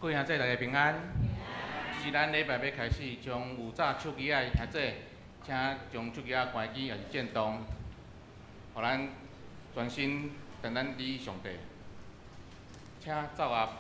各位兄弟大家平安。是咱礼拜要开始，从有早手机仔兄弟，请将手机仔关机，也是震动，互咱专心等咱礼上帝。请走啊！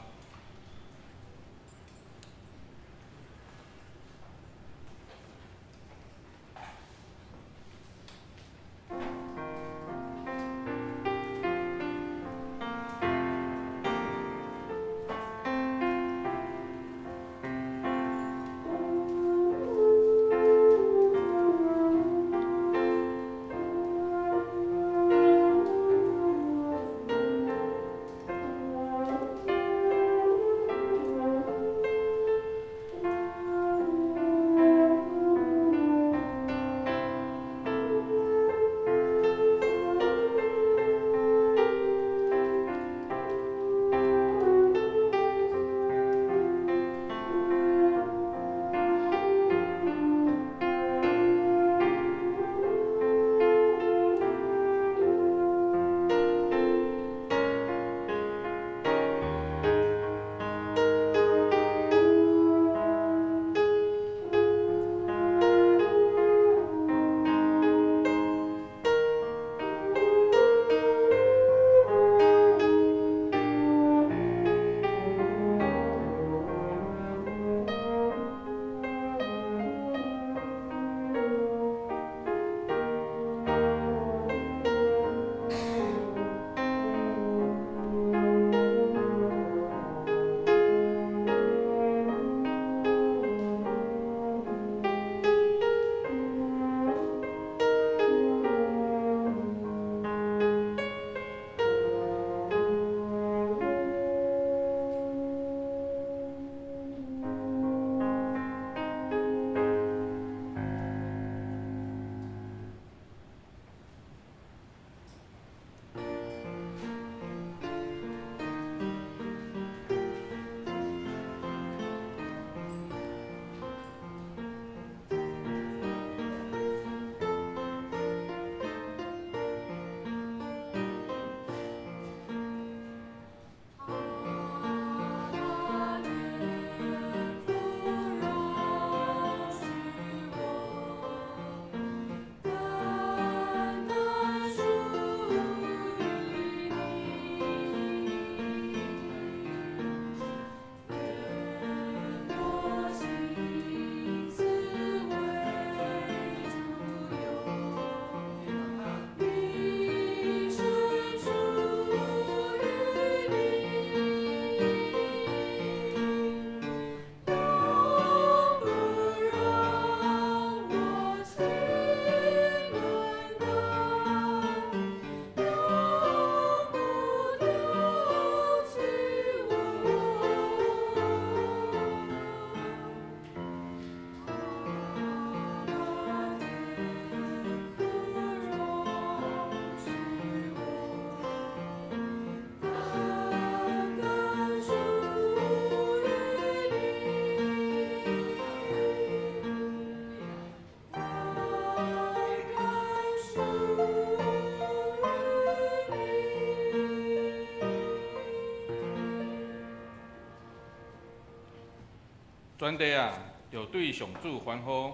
全地啊，着对上主欢呼，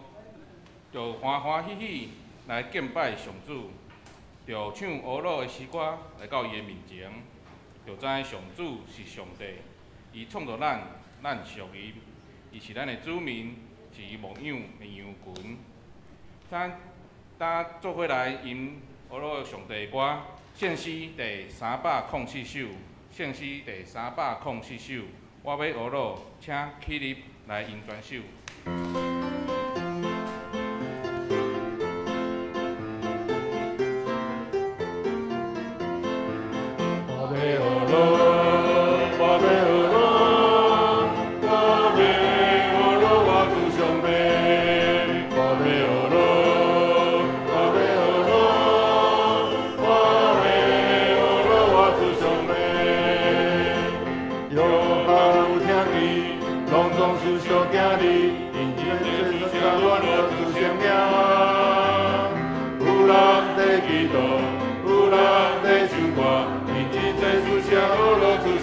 着欢欢喜喜来敬拜上主，着唱俄罗的诗歌来到伊的面前，着知上主是上帝，伊创造咱，咱属伊，伊是咱的子民，是伊牧养的羊群。咱做伙来吟俄罗上帝的歌，献诗第304首，献诗第304首，我要俄罗，请起立。来吟全首。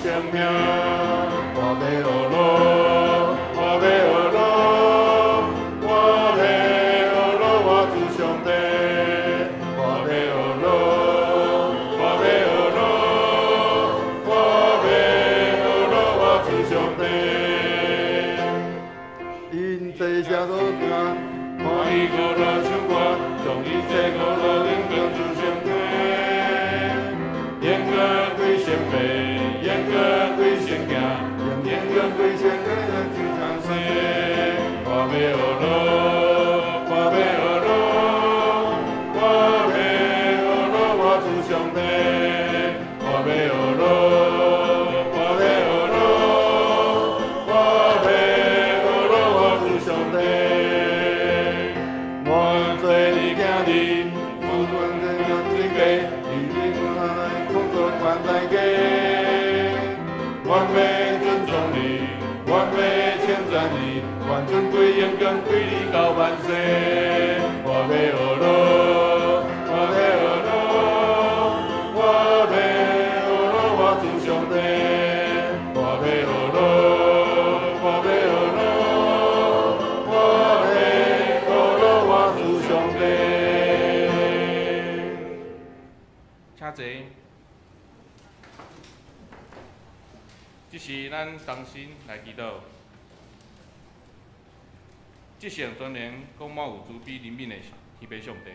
生命，我要学咯。路行，看伊五路唱歌，从伊这五路人光自相地。燕歌归先辈，燕歌归先行，燕歌归先行就长生。我要学路，我要学路，我要学路，我自相地。我要学路，我要学路，我要学路，我自相地。我做你兄弟，不管怎样追赶，你你我来创造关大家。我要尊重你，我要称赞你，完全归荣光归你到万世。我要学路，我要学路，我要学路，我自相地。我要学路，我要学路，我要学路，我自相地。请坐。这是咱同心来祈祷，这项尊严广袤有慈悲怜悯的天父上帝，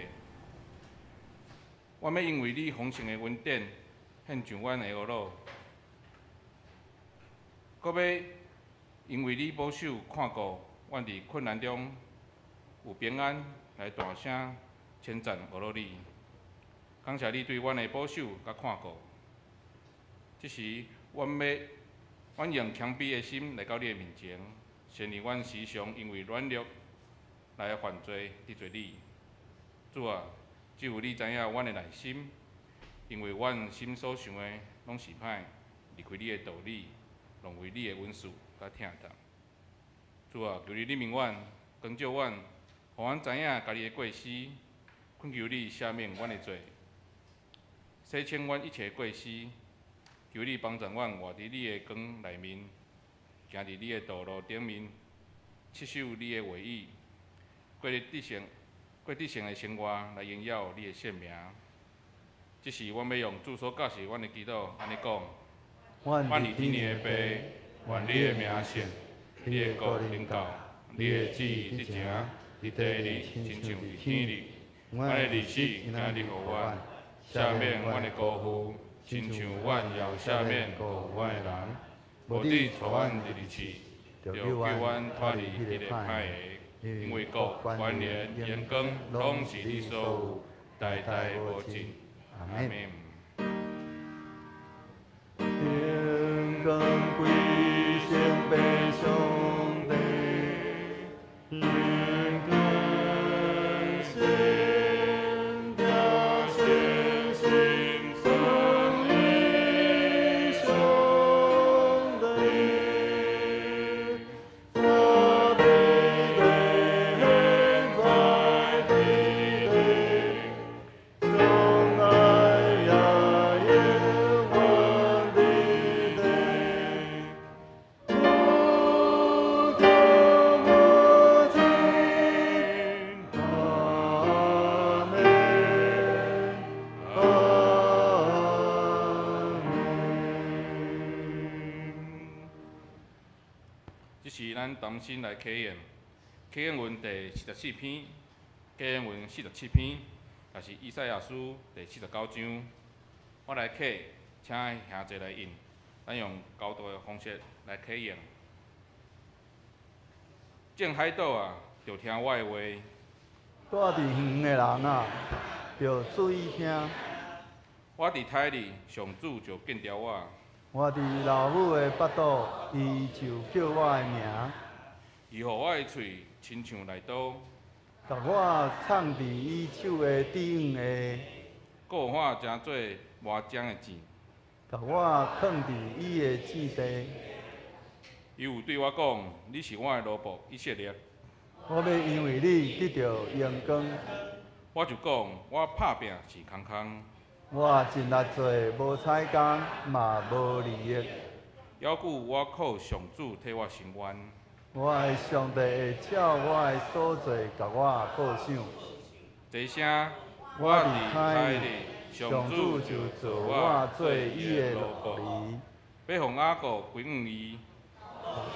我要因为你丰盛的恩典，献上阮的恶路；，搁要因为你保守看顾阮伫困难中有平安，来大声称赞恶路你。感谢你对阮的保守甲看顾。这时，阮用谦卑的心来到你的面前，承认阮时常因为软弱来犯罪得罪你。主啊，只有你知影阮的内心，因为阮心所想的拢是歹，离开你的道理，浪费你的恩赐甲疼痛。主啊，求你怜悯阮，光照阮，互阮知影家己的过失，恳求你赦免阮的罪，洗清阮一切过失。求你帮助阮活伫你的光内面，行伫你的道路顶面，持守你的话语，过得胜的生活来荣耀你的圣名。这是阮要用主所教示阮的祈祷，安尼讲：愿伫天的父，愿你的名圣，你的国临到，你的旨意执行，伫地里亲像伫天里。阮的日子今仔日互阮，赦免阮的辜负。亲像阮也有赦免辜负阮的人，无伫带阮入去试，就叫阮脱离迄个歹个。因为国、权力、荣光，拢是你所有，代代无尽。阿门。荣光归圣父上帝，荣光圣家圣心圣灵上帝，发地地在地地，从来也永远地地，不可无尽。阿门，阿门。这是咱同心来启演，启演文第44篇，启演文47篇，也是以赛亚书第49章。我来启，请兄弟来引，咱用交代的方式来启演。众海岛啊，就听我的话。住伫远的人啊，要注意听。我伫台里，上主就见着我。我伫老母的腹肚，伊就叫我的名，伊互我的喙亲像来刀，甲我藏伫伊手的顶下，搁有我诚做磨浆的钱。甲我放伫伊的指地。伊有对我讲：“你是我的萝卜以色列。”我要因为你得到荣光。我就讲：“我拍拼是空空，我真力做，无彩工，嘛无利益。犹顾我靠上主替我伸冤。我的上帝会照我的所做，甲我报赏。这声我我伫离开台里，你，上上主就主就做做我我做伊的萝萝卜，卜，要互雅各归于伊。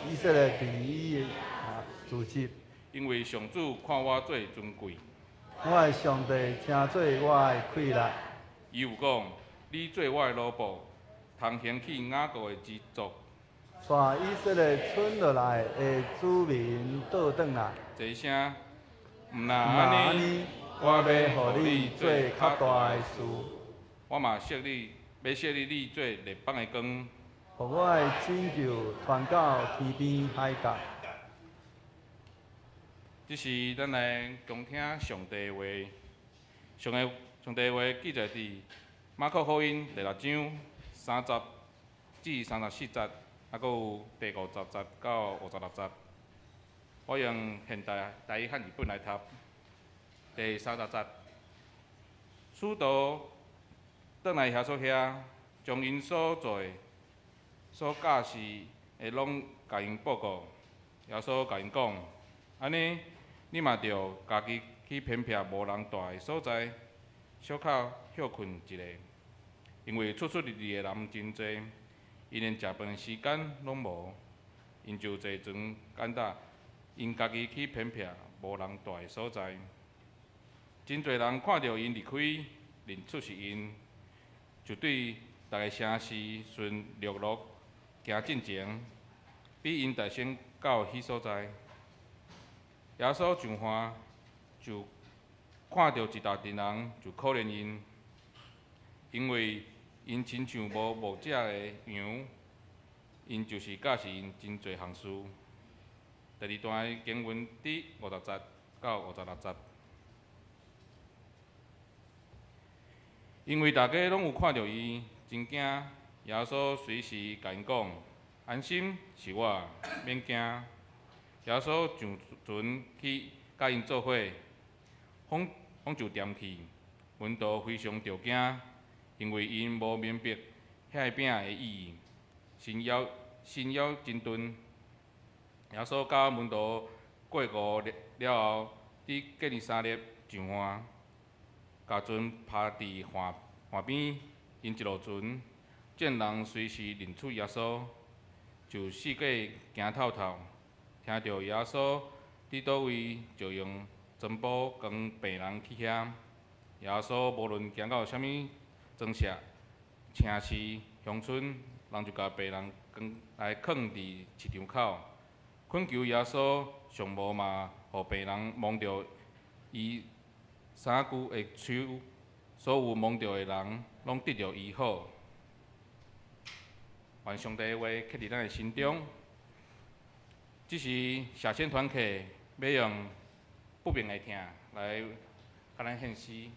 以色列伫伊的主席。因为上主看我做尊贵。我的上帝请做我的快乐。伊有讲，你做我的老婆，通兴起雅各的之族。带以色列村落来的子民倒转来。这声，毋若安安尼，尼，我要互你做较大的事，我嘛设你，要设立你做列邦的光。互我的拯救传到天边海角。这是咱来恭听上帝的话。上帝的话记载伫马可福音第6章30至34节，还佫有第50节到56节。我用现代台语和日本来读。第30节，使徒转来遐所遐，将因所做、所教示的拢甲因报告。耶稣甲因讲：安尼，你嘛着家己去偏僻无人住的所在，小可休困一下，因为出入的人真多，因连食饭的时间拢无，因就坐船赶搭，因家己去偏僻无人住的所在。真侪人看到因离开，认出是因，就对逐个城市顺陆陆行进前，比因大先到迄所在。耶稣上岸，就看到一大群人，就可怜因，因为因亲像无牧者的羊，因就是教示因真侪项事。第2段经文第50节到56节。因为大家拢有看到伊，真惊。耶稣随时甲因讲：“安心，是我，免惊。”耶稣上船去甲因做伙，风就掂去。门徒非常着惊，因为因无明白遐饼的意义。神妖真顿。耶稣甲门徒过午了后，伫革尼撒勒上岸。甲船趴伫岸边，因一落船，见人随时认出耶稣，就四界行透透，听到耶稣伫倒位，就用针布将病人去遐。耶稣无论行到啥物庄舍、城市、乡村，人就甲病人来囥伫市场口，恳求耶稣上无嘛，互病人摸着伊衫具的手，所有摸着的人拢得到医好。愿上帝的话刻伫咱的心中。这是社线团契要用不明的听来甲咱献诗。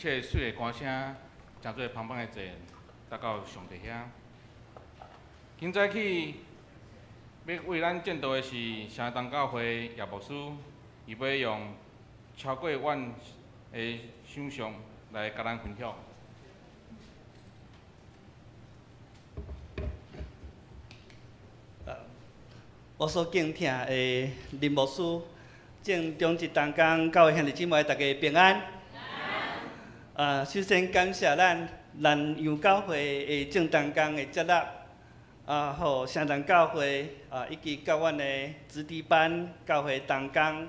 切水的歌声，真做澎湃的坐达到上帝遐。今早起要为咱见到的是城东教会叶牧师，伊要用超过阮的想象来甲咱分享。我所敬听的林牧师，正中一当天，教会兄弟姊妹大家平安。首先感谢咱南洋教会的正当天的接纳，互城东教会以及甲阮的子弟班教会同工，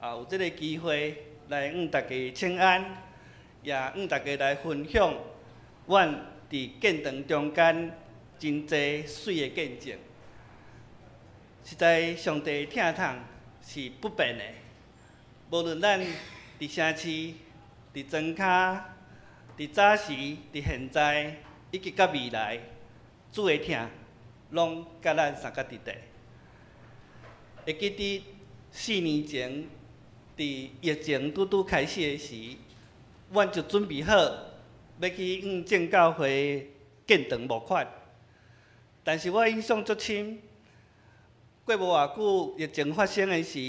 有这个机会来向大家请安，也向大家来分享阮伫建堂中间真侪水的见证。实在上帝疼痛是不变的，无论咱伫城市、伫庄脚、伫早时、伫现在，以及到未来，主的疼拢甲咱三角伫地。会记得4年前，伫疫情拄拄开始的时，阮就准备好要去向正教会建堂募款，但是我印象足深。过无偌久，疫情发生的时，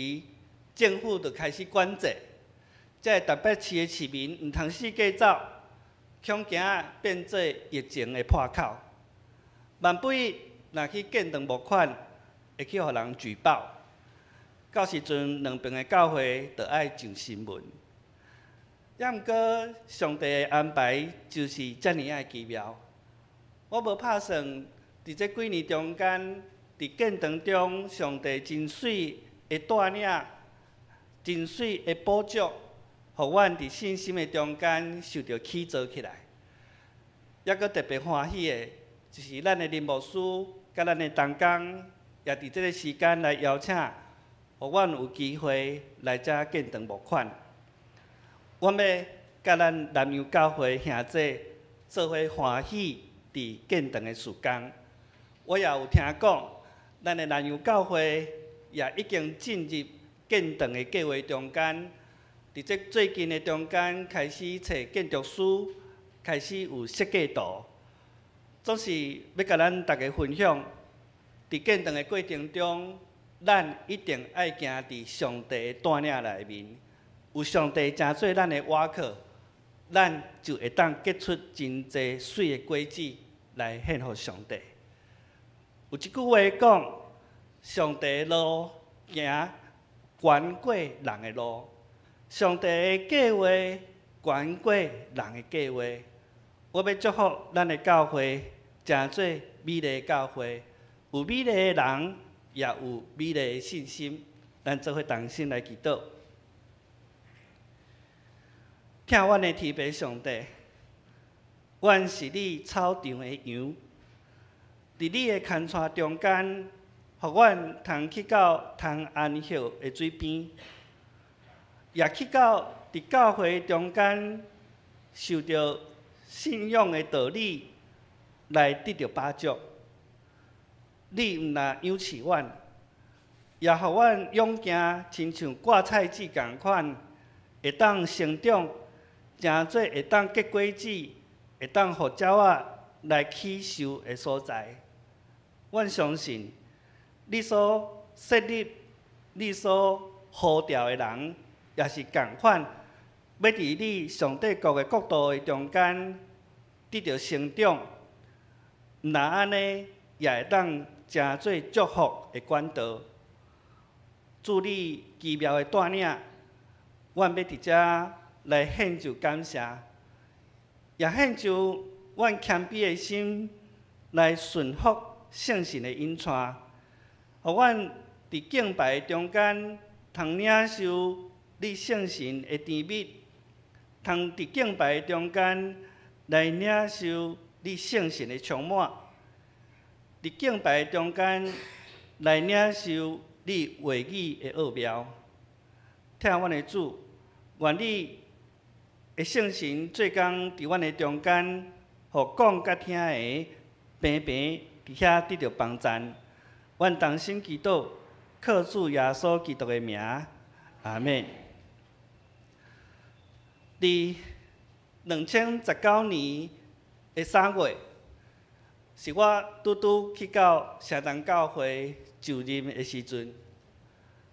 政府就开始管制，这台北市的市民毋通四界走，恐惊变做疫情的破口。万不若去建堂募款，会去互人举报，到时阵两边的教会就爱上新闻。也毋过，上帝的安排就是遮尔啊奇妙。我无拍算，伫这几年中间。伫建堂中，上帝真水的带领，真水的补助，互阮伫信心的中间受到起造起来。也阁特别欢喜的，就是咱的林牧师甲咱的同工，也伫这个时间来邀请，互阮有机会来遮建堂募款。阮要甲咱南洋教会兄弟做伙欢喜伫建堂的事工。我也有听讲。咱的南洋教会也已经进入建堂的计划中间，伫这最近的中间开始找建筑师，开始有设计图，总是要甲咱大家分享。伫建堂的过程中，咱一定爱行伫上帝的带领内面，有上帝成做咱的瓦靠，咱就会当结出真侪水的果子来献予上帝。有一句话讲，上帝的路行悬过人的路，上帝的计划悬过人的计划。我要祝福咱的教会，成做美丽的教会，有美丽的人，也有美丽的信心。咱做伙同心来祈祷。听阮的天父上帝，阮是你草场的羊。伫你的牵带中间，互阮通去到通安息的水边，也去到伫教会中间受到信仰的道理来得到帮助。你毋若养饲阮，也互阮勇行，亲像挂菜籽共款，会当成长，成做会当结果子，会当互鸟仔来起受的所在。阮相信，你所设立、你所呼召的人，也是共款，要伫你上帝国的国度的中间得到成长。毋但安尼，也会当成做祝福的管道。祝你奇妙的带领，阮要伫遮来献上感谢，也献上阮谦卑的心来顺服。圣神的引带，互阮伫敬拜中间，通领受你圣神的甜蜜，通伫敬拜中间来领受你圣神的充满，伫敬拜中间来领受你话语的奥妙。听阮的主，愿你的圣神做工伫阮的中间，互讲甲听的平平。伫遐得到帮赞，阮同心祈祷，靠主耶稣基督的名，阿门。伫2019年的3月，是我拄去到社东教会就任的时阵。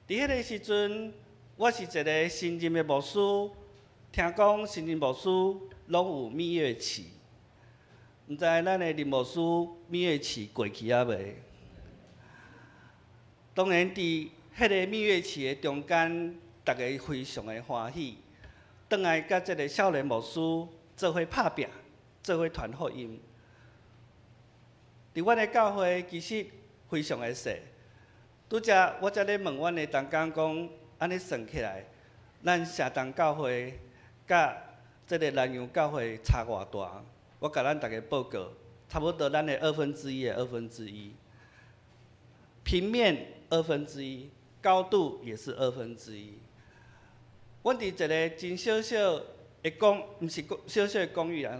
伫迄个时阵，我是一个新任的牧师，听讲新任牧师拢有蜜月期，毋知咱的林牧师蜜月期过去啊未？当然，伫迄个蜜月期的中间，大家非常的欢喜，转来甲即个少年牧师做伙拍拼，做伙传福音。伫阮的教会其实非常的细，拄则我才咧问阮的同工讲，安尼算起来，咱社东教会甲即个南洋教会差偌大？我甲咱大家报告，差不多咱的1/2的1/2，平面1/2，高度也是1/2。阮伫一个真小小的毋是小小的公寓啦，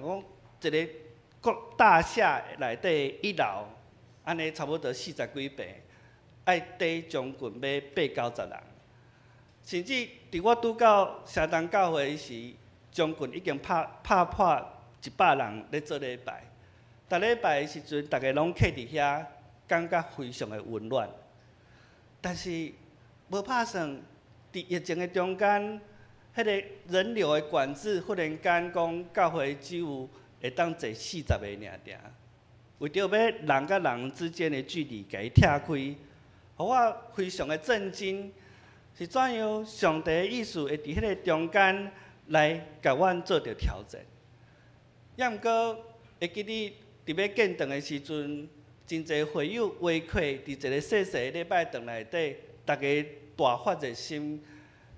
讲一个大厦内底1楼，安尼差不多40几平，爱底将近要8、90人，甚至伫我拄到社东教会时，将近已经拍破100人咧做礼拜。逐礼拜的时阵，大家拢徛伫遐，感觉非常的温暖。但是无拍算，伫疫情的中间，迄个人流的管制忽然间讲，教会只有会当坐40个尔。为着要人甲人之间的距离，甲伊拆开，互我非常的震惊。是怎样？上帝的意思会伫迄个中间来甲阮做着调整。也毋过，会记你伫要建堂的时阵，真侪会友围客伫一个细细的礼拜堂内底，大家大发热心，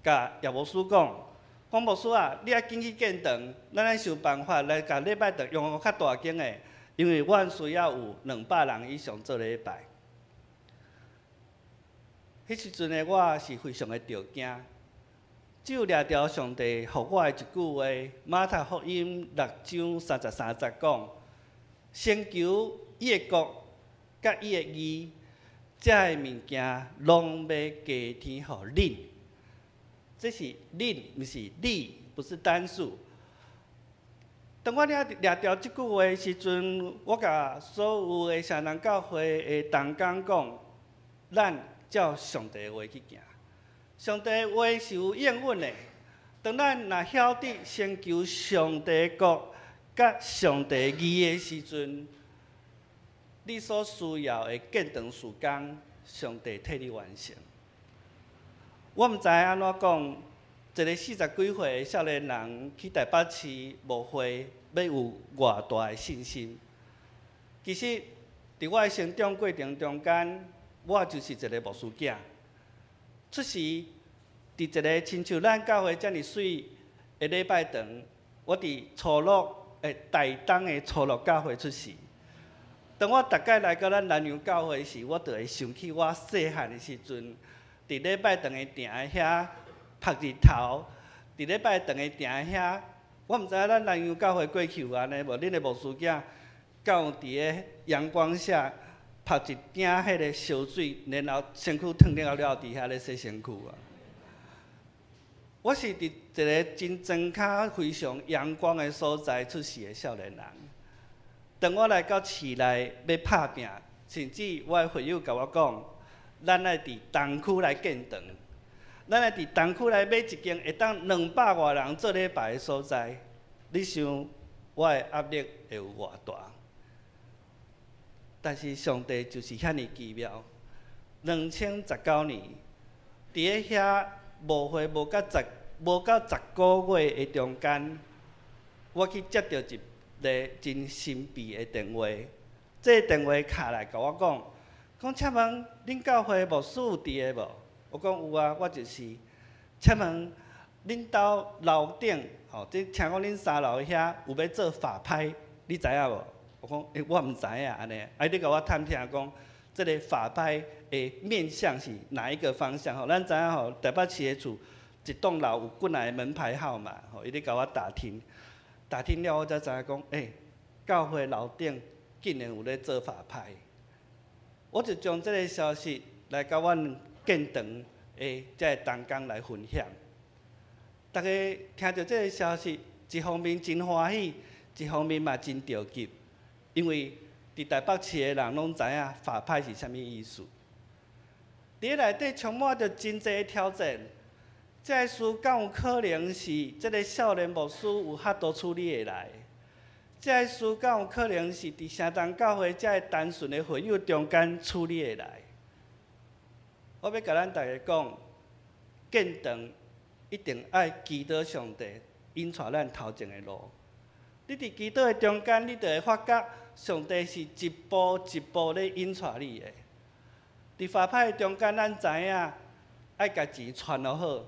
甲叶牧师讲牧师啊，你紧去建堂，咱来想办法来甲礼拜堂用较大间的，因为阮需要有200人以上做礼拜。迄时阵的我是非常的着惊。只有掠着上帝予我的一句话，马太福音6章33节讲：先求伊的国，甲伊的义，遮的物件拢要加添互恁。这是恁，毋是你，不是单数。当我掠着即句话的时阵，我甲所有的社东教会的同工讲，咱照上帝的话去行。上帝的话是有应允的。当咱若晓得先求上帝的国，甲上帝的义的时阵，你所需要的建堂事工，上帝替你完成。我毋知安怎讲，一个40几岁的少年人去台北市牧会，要有偌大的信心。其实，伫我的成长过程中间，我就是一个牧师囝。出时，伫一个亲像咱教会遮尔水的礼拜堂，我伫初六台东的初六教会出世。当我逐摆来到咱南洋教会时，我就会想起我细汉的时阵，伫礼拜堂的埕遐晒日头，伫礼拜堂的埕遐，我毋知影咱南洋教会过去有安尼无？恁的牧师囝敢有伫个阳光下？晒一鼎迄个烧水，然后身躯烫了了，伫遐咧洗身躯啊！我是伫一个真庄脚非常阳光的所在出世的少年人。当我来到市内要拍拼，甚至我的会友甲我讲，咱来伫东区来建堂，咱来伫东区来买一间会当200外人做礼拜的所在。你想我的压力会有偌大？但是上帝就是遐尼奇妙。2019年，伫遐牧会无到10个月的中间，我去接到一个真神秘的电话。这个电话敲来甲我讲，请问恁教会牧师有伫个无？我讲有啊，我就是。请问恁兜楼顶，即听讲恁3楼遐有要做法拍，你知影无？我讲，我毋知影安尼，你甲我探听讲，这个法拍的面向是哪一个方向？咱知影台北市的厝一栋楼有几来门牌号码？伊咧甲我打听了，我才知影讲，教会楼顶竟然有咧做法拍。我就将这个消息来甲阮建堂的这个同工来分享。大家听到这个消息，一方面真欢喜，一方面嘛真着急，因为伫台北市的人拢知影法拍是啥物意思。伫内底充满着真侪挑战，这个事敢有可能是这个少年牧师有法度处理会来？这个事敢有可能是伫城东教会这个单纯的会友中间处理会来？我要甲咱大家讲，建堂一定爱祈祷上帝引带咱头前的路。你伫祈祷的中间，你就会发觉上帝是一步一步咧引带你的。伫法拍的中间，咱知影爱家钱传落好。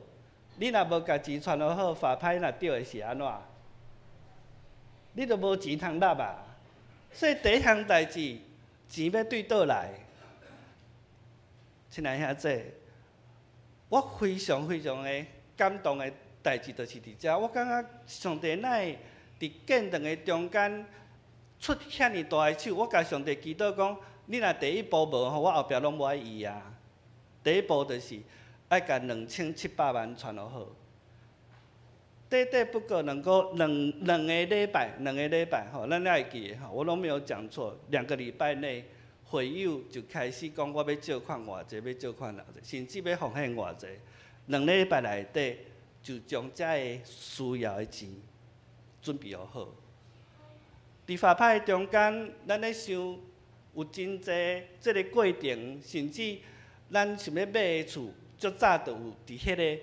你若无家钱传落好，法拍若着的是安怎？你就无钱通纳啊！所以第一项代志，钱要对倒来。亲爱兄弟，我非常非常的感动的代志，就是伫遮。我感觉上帝哪会伫建堂的中间出遐尼大的手？我甲上帝祈祷讲，你若第一步无吼，我后壁拢无爱伊啊。第一步就是爱甲2700万传落好。短不过两个礼拜吼，咱爱记吼，我拢没有讲错，2个礼拜内。会友就开始讲，我要借款偌济，要借款偌济，甚至要奉献偌济。2个礼拜内底就将这个需要的钱准备好。伫法拍中间，咱咧想有真济这个过程，甚至咱想要买的厝，足早就有伫迄个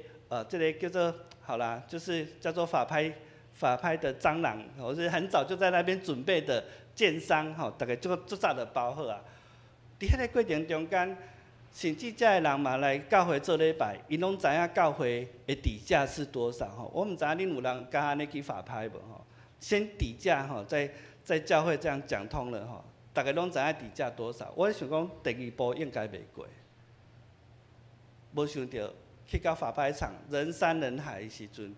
这个叫做好啦，就是叫做法拍的蟑螂，我是很早就在那边准备的建商吼，大概足早就包好啊。伫迄个过程中间，甚至遮个人嘛来教会做礼拜，因拢知影教会的底价是多少吼。我毋知影恁有人敢安尼去法拍无吼？先底价吼，在教会这样讲通了吼，大家拢知影底价多少。我想讲第2步应该袂过，无想到去到法拍场人山人海的时阵，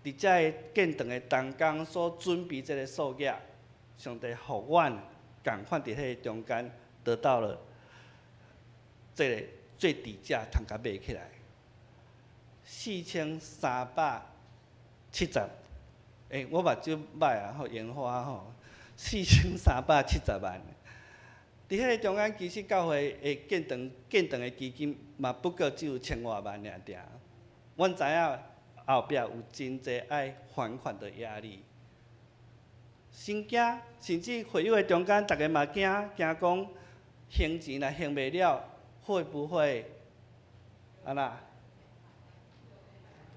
伫遮个建堂的同工所准备这个数额，上帝互阮共款伫迄个中间。得到了这个最低价，通甲买起来4370。我目睭歹啊，吼烟花吼，4370万。伫迄个中间，其实教会的建堂的基金嘛，不过只有1000多万尔。阮知影后壁有真济爱还款的压力，心惊，甚至会友的中间，大家嘛惊讲。还钱若还袂了，会不会啊啦？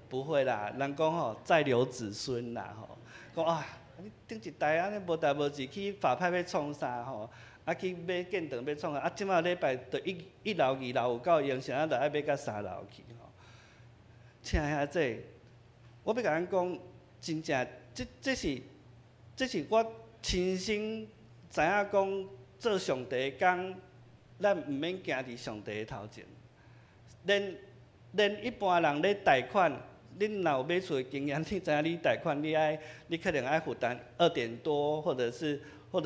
不会啦，人讲吼再留子孙啦吼，讲啊，你顶一代安尼无代无志去法拍要创啥吼，啊去买建堂要创啊，即摆礼拜就1楼2楼有够用，现在就爱买到3楼去吼。亲爱兄弟，我要甲咱讲，真正这是我亲身知影讲。做上帝的工，咱毋免行伫上帝的头前。连一般人咧贷款，恁若有买厝的经验，你知影你贷款你可能爱负担2点多，或者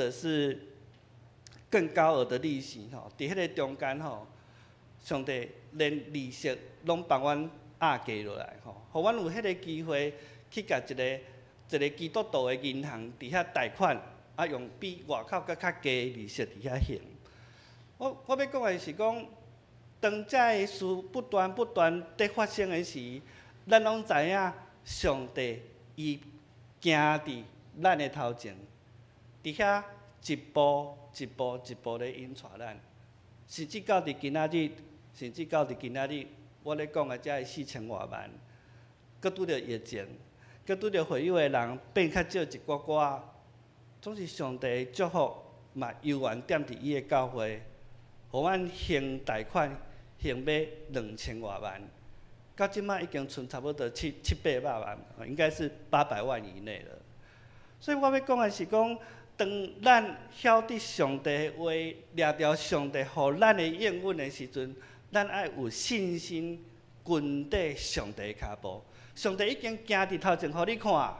是更高额的利息吼。伫迄个中间吼，上帝连利息拢帮阮压低落来吼，互阮有迄个机会去甲一个基督徒的银行伫遐贷款。用比外口搁较低利息伫遐还。我要讲的是讲，当这个事不断在发生的时，咱拢知影上帝伊行伫咱的头前，伫遐一步一步咧引带咱，甚至到伫今仔日，我咧讲的这4000多万，搁拄着疫情，搁拄着会友的人变较少一寡寡。总是上帝祝福嘛，悠远踮伫伊的教会，互阮还贷款，还买2000多万，到即摆已经剩差不多700-800万，应该是800万以内了。所以我要讲的是讲，当咱晓得上帝的话，抓着上帝互咱的应允的时阵，咱爱有信心跟缀上帝的脚步。上帝已经行伫头前，互你看，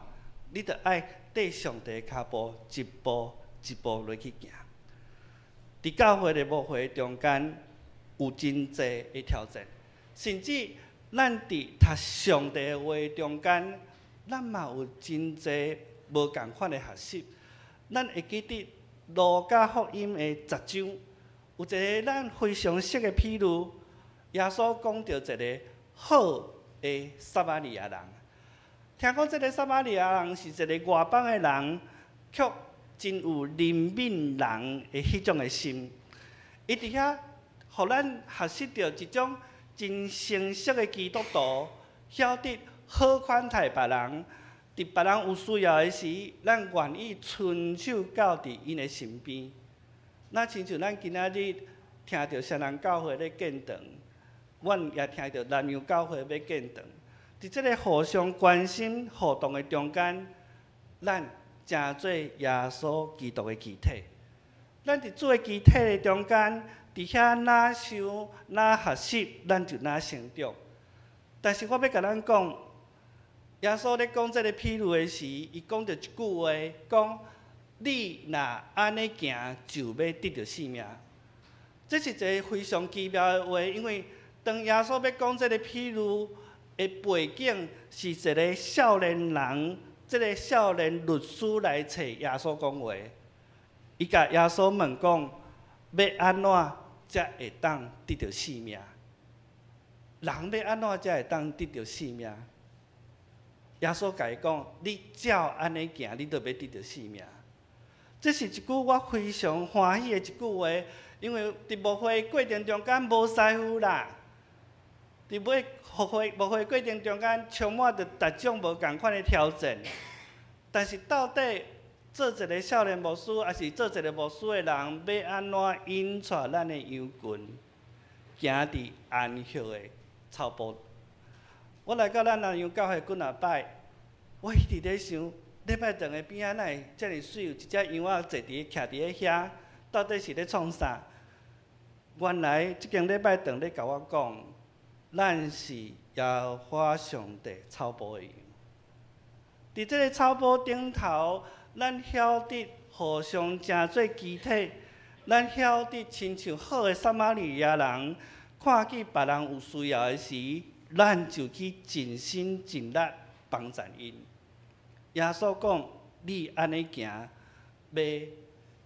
你着爱。缀上帝脚步一步一步落去行，伫教会的牧会中间有真济的挑战，甚至咱伫读上帝的话中间咱嘛有真侪无共款的学习。咱会记得路加福音的10章，有一个咱非常熟的譬喻，耶稣讲到一个好的撒玛利亚人。听讲这个撒玛利亚人是一个外邦的人，却真有怜悯人的迄种的心。伊伫遐，互咱学习到一种真成熟的基督徒，晓得好款待别人。伫别人有需要的时，咱愿意伸手到伫因的身边。那亲像咱今仔日听到双人教会咧建堂，阮也听到南洋教会要建堂。伫即个互相关心、互动的中间，咱成做耶稣基督的肢体。咱伫做肢体的中间，伫遐哪想哪学习，咱就哪成长。但是我要甲咱讲。耶稣咧讲这个譬喻的时，伊讲到一句话，讲：你若安尼行，就要得到性命。这是一个非常奇妙的话，因为当耶稣要讲这个譬喻的背景，是一个少年人，这个少年律师来找耶稣讲话。伊甲耶稣问讲：要安怎才会当得到性命？人要安怎才会当得到性命？耶稣甲伊讲：你照安尼行，你就要得到性命。这是一句我非常欢喜的一句话，因为伫牧会过程中间无师傅啦，伫牧会过程中间充满着各种无共款的挑战。但是到底做一个少年牧师，还是做一个牧师的人，要安怎引带咱的羊群，行伫安息的草坡？我来到咱南洋教会几啊摆，我一直咧想，礼拜堂的边仔哪会遮尔水，有一只羊仔坐伫徛伫咧遐，到底是咧创啥？原来即间礼拜堂咧甲我讲，咱是耶和华上帝草坡的羊。伫即个草坡顶头，咱晓得互相成做肢体，咱晓得亲像好的撒玛利亚人，看见别人有需要的时，咱就去尽心尽力帮助因。耶稣讲：你安尼行，要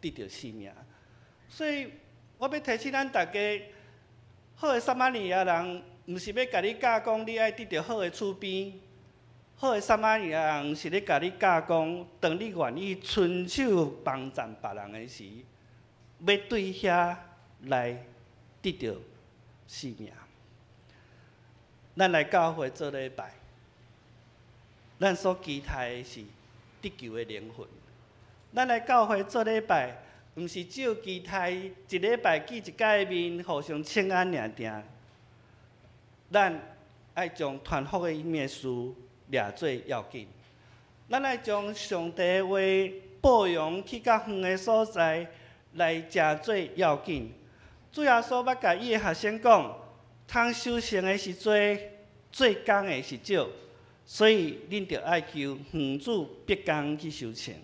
得到性命。所以，我要提醒咱大家，好的撒玛利亚人，毋是要甲你教讲你爱得到好的厝边。好的撒玛利亚人是咧甲你教讲，当你愿意伸手帮助别人的时，要对遐来得到性命。咱来教会做礼拜，咱所期待的是得救的灵魂。咱来教会做礼拜，毋是只有期待一礼拜见一摆面，互相请安尔定。咱爱将传福的面事掠做要紧。咱爱将上帝的话报扬去较远的所在，来诚做要紧。主耶稣捌甲伊的学生讲。通修行的是多，做工的是少，所以恁着爱求园主别工去修行。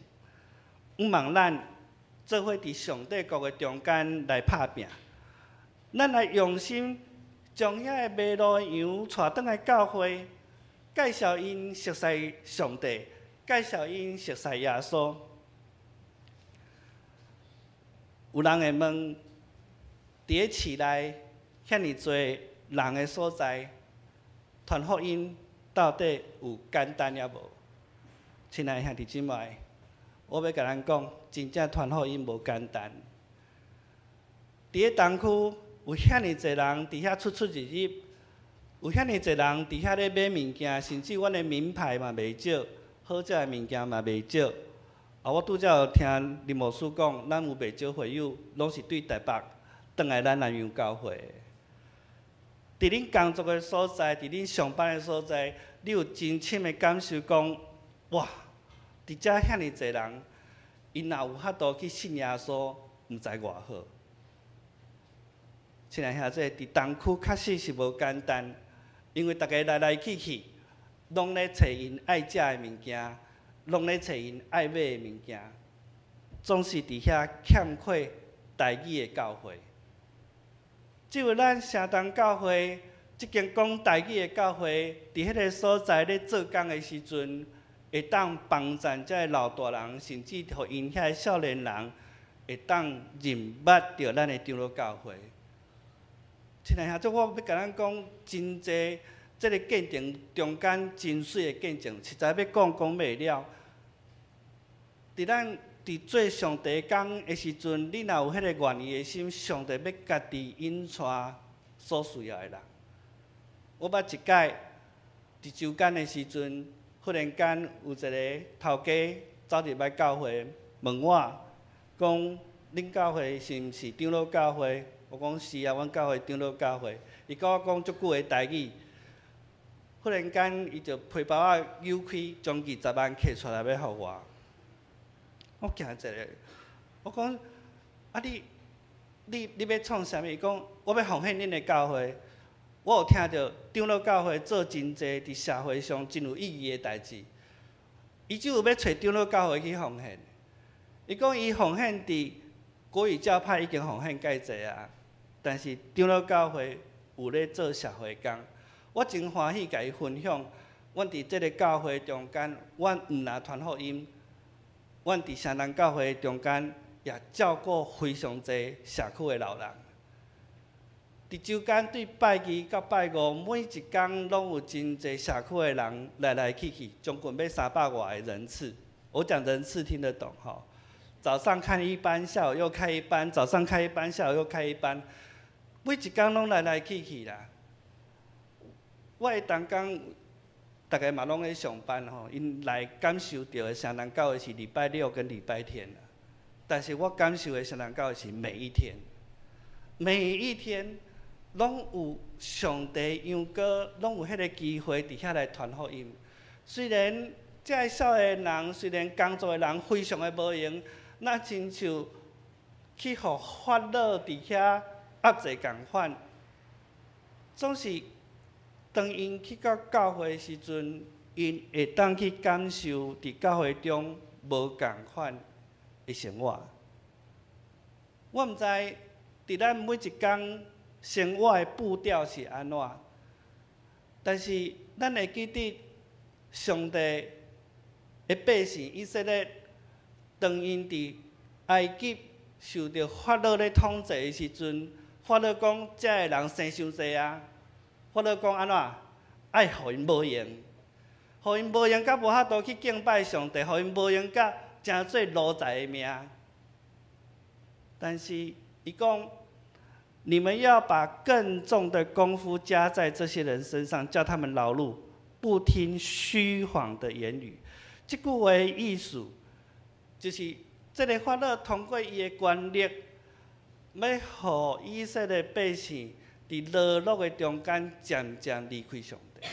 毋望咱做伙伫上帝国的中间来拍拼，咱来用心将遐个迷路的羊带转来教会，介绍因熟悉上帝，介绍因熟悉耶稣。有人会问，伫咧市内遐尼多人的所在，传福音到底有简单也无？亲爱的兄弟姊妹，我要甲咱讲，真正传福音无简单。伫咧东区有遐尼侪人伫遐出出入入，有遐尼侪人伫遐咧买物件，甚至阮的名牌嘛袂少，好食的物件嘛袂少。我拄则有听林牧师讲，咱有袂少会友拢是对台北转来咱南洋教会。伫恁工作的所在，伫恁上班的所在，你有真深的感受讲，哇！伫遮遐尼侪人，因若有法度去信耶稣，毋知偌好。亲爱兄弟，伫东区确实是无简单，因为大家来来去去，拢咧找因爱食的物件，拢咧找因爱买的物件，总是伫遐欠缺台语的教会。只有咱城东教会，即间讲台语的教会，伫迄个所在咧做工的时阵，会当帮助遮个老大人，甚至互因遐少年人会当认捌着咱的长老教会。亲爱兄弟，我要甲咱讲真济，即个见证中间真水的见证，实在要讲袂了。伫咱伫做上帝工的时阵，你若有迄个愿意的心，上帝要家己引带所需要的人。我捌一届伫周间的时阵，忽然间有一个头家走入来教会问我，讲恁教会是毋是长老教会？我讲是啊，阮教会长老教会。伊甲我讲足久的台语，忽然间伊就皮包仔扭开，将20万摕出来要互我。我惊一个，我讲啊你要创啥物？伊讲我要奉献恁的教会。我有听到长老教会做真济伫社会上真有意义的代志，伊只有要找长老教会去奉献。伊讲伊奉献伫国语教派已经奉献介济啊，但是长老教会有咧做社会工。我真欢喜甲伊分享，阮伫即个教会中间，阮毋若传福音。阮伫城南教会中间，也照顾非常侪社区的老人。伫周间对拜二到拜五，每一天拢有真侪社区的人来来去去，总共要300外的人次。我讲人次听得懂吼？早上开一班，下午又开一班，早上开一班，下午又开一班，每一天拢来来去去啦。我的同工。大家嘛拢咧上班吼，因来感受到的城南教会是礼拜六跟礼拜天啦。但是我感受的城南教会是每一天，每一天拢有上帝样歌，拢有迄个机会伫遐来传福音。虽然遮个少年人，虽然工作的人非常的无闲，那亲像去互法老伫遐压制共款，总是。当因去到教会的时阵，因会当去感受伫教会中无共款的生活。我毋知伫咱每一天生活的步调是安怎，但是咱会记得上帝的百姓以色列，当因伫埃及受到法老咧统治的时阵，法老讲遮个人生伤济啊。法老讲安怎？爱互因无用，互因无用，甲无法度去敬拜上帝，互因无用，甲真做奴才的命。但是伊讲，你们要把更重的功夫加在这些人身上，叫他们劳碌，不听虚谎的言语。这句话的意思，就是这个法老通过伊的权力，要互以色列百姓。伫落落的中间，渐渐离开上帝。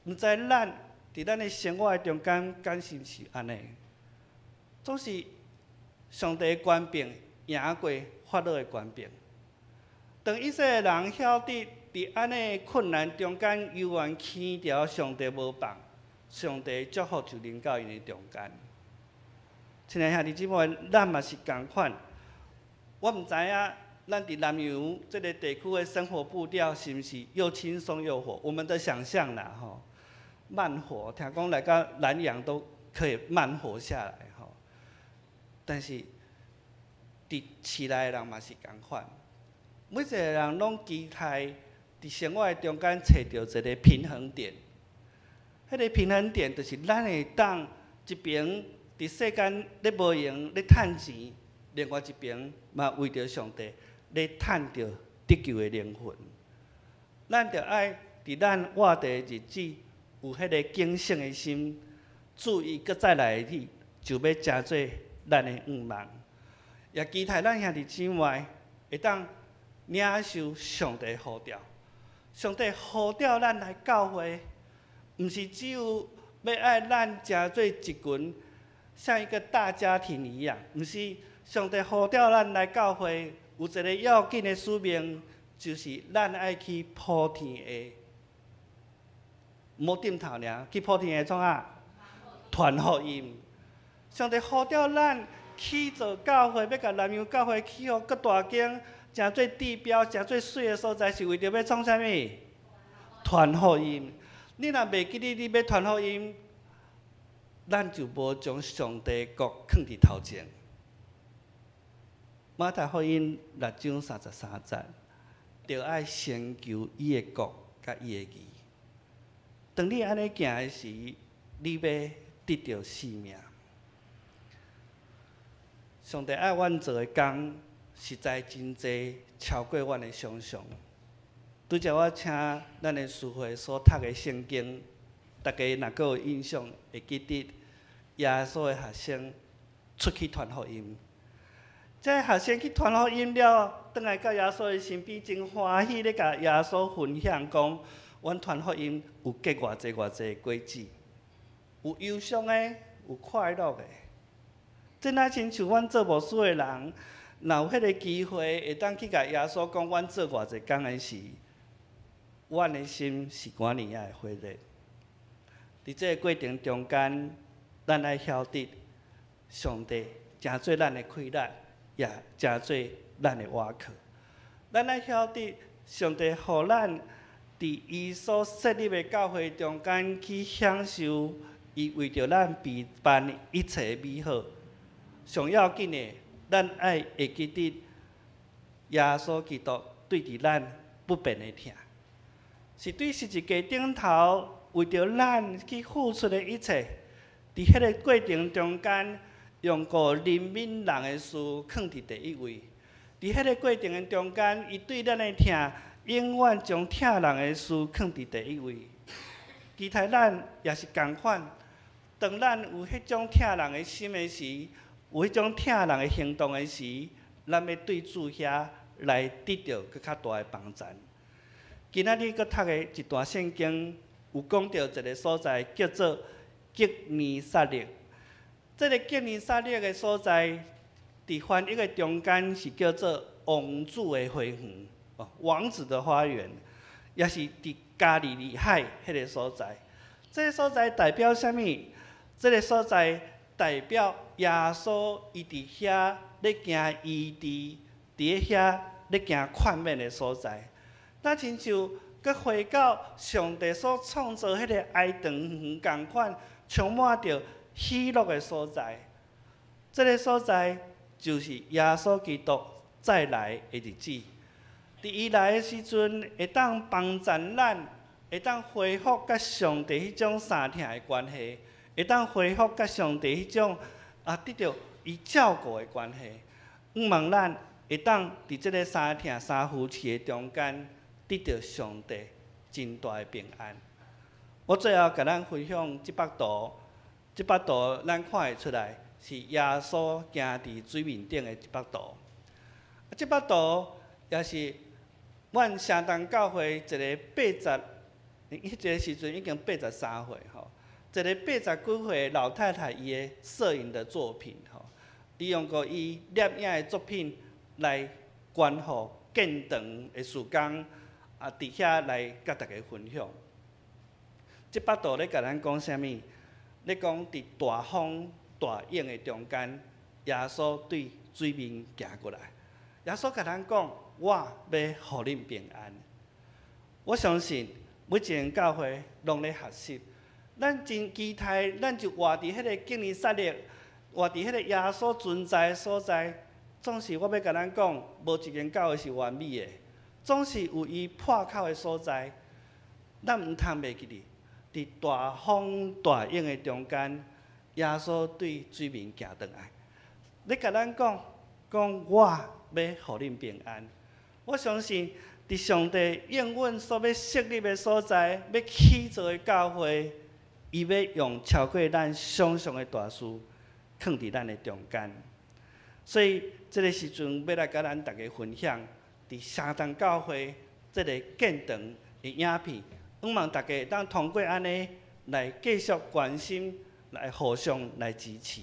毋知咱伫咱的生活的中间，敢是毋是安尼？总是上帝的权柄赢过法老的权柄。当以色列人晓得伫安尼困难中间，犹原牵条上帝无放，上帝祝福就临到因的中间。亲爱兄弟姊妹，咱嘛是共款。我毋知影。咱伫南洋这个地区的生活步调是毋是又轻松又活？我们的想象啦，吼，慢活。听讲来到南洋都可以慢活下来，吼。但是伫市内的人嘛是共款，每一个人拢期待伫生活的中间找到一个平衡点。迄个平衡点就是咱会当一边伫世间咧无闲咧趁钱，另外一边嘛为着上帝。咧趁着得救的灵魂，咱着爱伫咱活地的日子有迄个警醒的心，注意搁再来的日，就要真做咱的愿望。也期待咱兄弟姊妹会当领受上帝呼召，上帝呼召咱来教会，毋是只有要爱咱真做一群，像一个大家庭一样，毋是上帝呼召咱来教会。有一个要紧的使命，就是咱爱去普天的，莫点头尔，去普天的创啊，传福音。上帝呼召咱去做教会，要甲南洋教会起互搁大间，诚做地标，诚做水的所在，是为着要创啥物？传福音。你若袂记得你要传福音，咱就无将上帝国放伫头前。马太福音6章33节，着爱先求伊的国甲伊的义。当你安尼行的时，你要得到生命。上帝爱阮做的工，实在真济，超过阮的想象。拄则我请咱的师会所读的圣经，大家若阁有印象，会记得耶稣的学生出去传福音。这学生去传福音了，转来到耶稣的身边，真欢喜咧，甲耶稣分享讲，阮传福音有结偌济偌济果子，有忧伤的，有快乐的。这若亲像阮做牧师的人，若有迄个机会会当去甲耶稣讲，阮做偌济工的时，阮的心是寡年仔会火热。伫这个过程中间，咱爱晓得上帝诚做咱的快乐。也真做咱的瓦靠，咱爱晓得上帝互咱伫伊所设立的教会中间去享受伊为着咱备办一切美好。上要紧的，咱爱会记得耶稣基督对伫咱不变的疼，是对十字架顶头为着咱去付出的一切，伫迄个过程中间。用过人民人的事放伫第一位，伫迄个过程的中间，伊对咱的疼，永远将疼人的事放伫第一位。期待咱也是共款，当咱有迄种疼人的心的时，有迄种疼人的行动的时，咱要对主遐来得到更较大的帮助。今仔日佫读的一段圣经，有讲到一个所在叫做吉尼撒勒。这个吉尼撒勒的所在，伫翻译的中间是叫做王子的花园，王子的花园，也是伫加利利海迄个所在。这个所在代表啥物？这个所在代表耶稣伊伫遐咧行医治，伫遐咧行宽免的所在。咱亲像佮回到上帝所创造迄个爱堂园共款，充满着。喜乐的所在，这个所在就是耶稣基督再来的日子。伫伊来的时阵，会当帮助咱，会当恢复甲上帝迄种相疼的关系，会当恢复甲上帝迄种得到伊照顾的关系。希望咱会当伫即个相疼三夫妻的中间，得到上帝真大的平安。我最后甲咱分享即幅图。这幅图咱看会出来，是耶稣行伫水面顶的一幅图。这幅图也是阮城东教会一个迄个时阵已经83岁吼，一个80几岁的老太太伊的摄影的作品吼，伊用过伊摄影的作品来捐予建堂的事工伫遐来甲大家分享。这幅图咧甲咱讲啥物？咧讲，伫大风大影的中间，耶稣对水面行过来。耶稣甲咱讲：“我要互恁平安。”我相信每一间教会拢咧学习，咱真期待，咱就活伫迄个吉尼撒勒，活伫迄个耶稣存在的所在。总是我要甲咱讲，无一间教会是完美的，总是有伊破口的所在。咱毋通袂记哩。伫大风大影的中间，耶稣对水面行转来，你甲咱讲我要互恁平安。我相信伫上帝应允所要设立的所在，要起造的教会，伊要用超过咱想象的大事，放伫咱的中间。所以这个时阵要来甲咱大家分享，伫城东教会这个建堂的影片。希望大家会当通过安尼来继续关心，来互相来支持。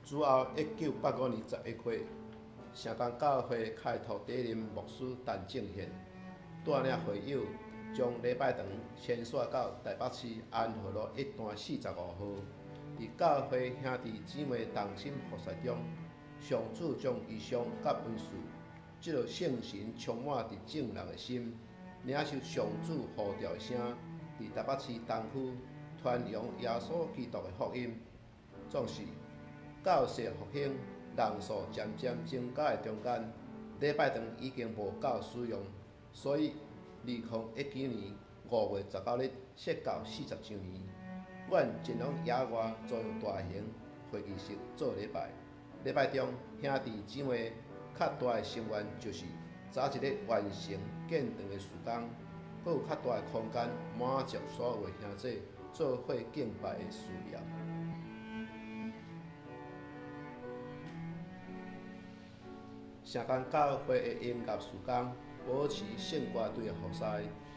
主后1985年11月，城东教会开拓第一任牧师陈正宪带领会友，将礼拜堂迁徙到台北市安和路1段45号，伫教会兄弟姊妹同心菩萨中。上主将异象甲恩赐即个圣神充满伫众人的心，领受上主呼召的声，伫台北市东区传扬耶稣基督的福音。总是教世复兴，人数渐渐增加的中间，礼拜堂已经无够使用，所以2019年5月19日设到40周年。阮尽量野外做用大型会议室做礼拜。礼拜中兄弟姊妹较大的心愿就是早一日完成建堂的事工，搁有较大的空间满足所有的兄弟做伙敬拜的需要。圣东教会的音乐事工保持圣歌队的服侍，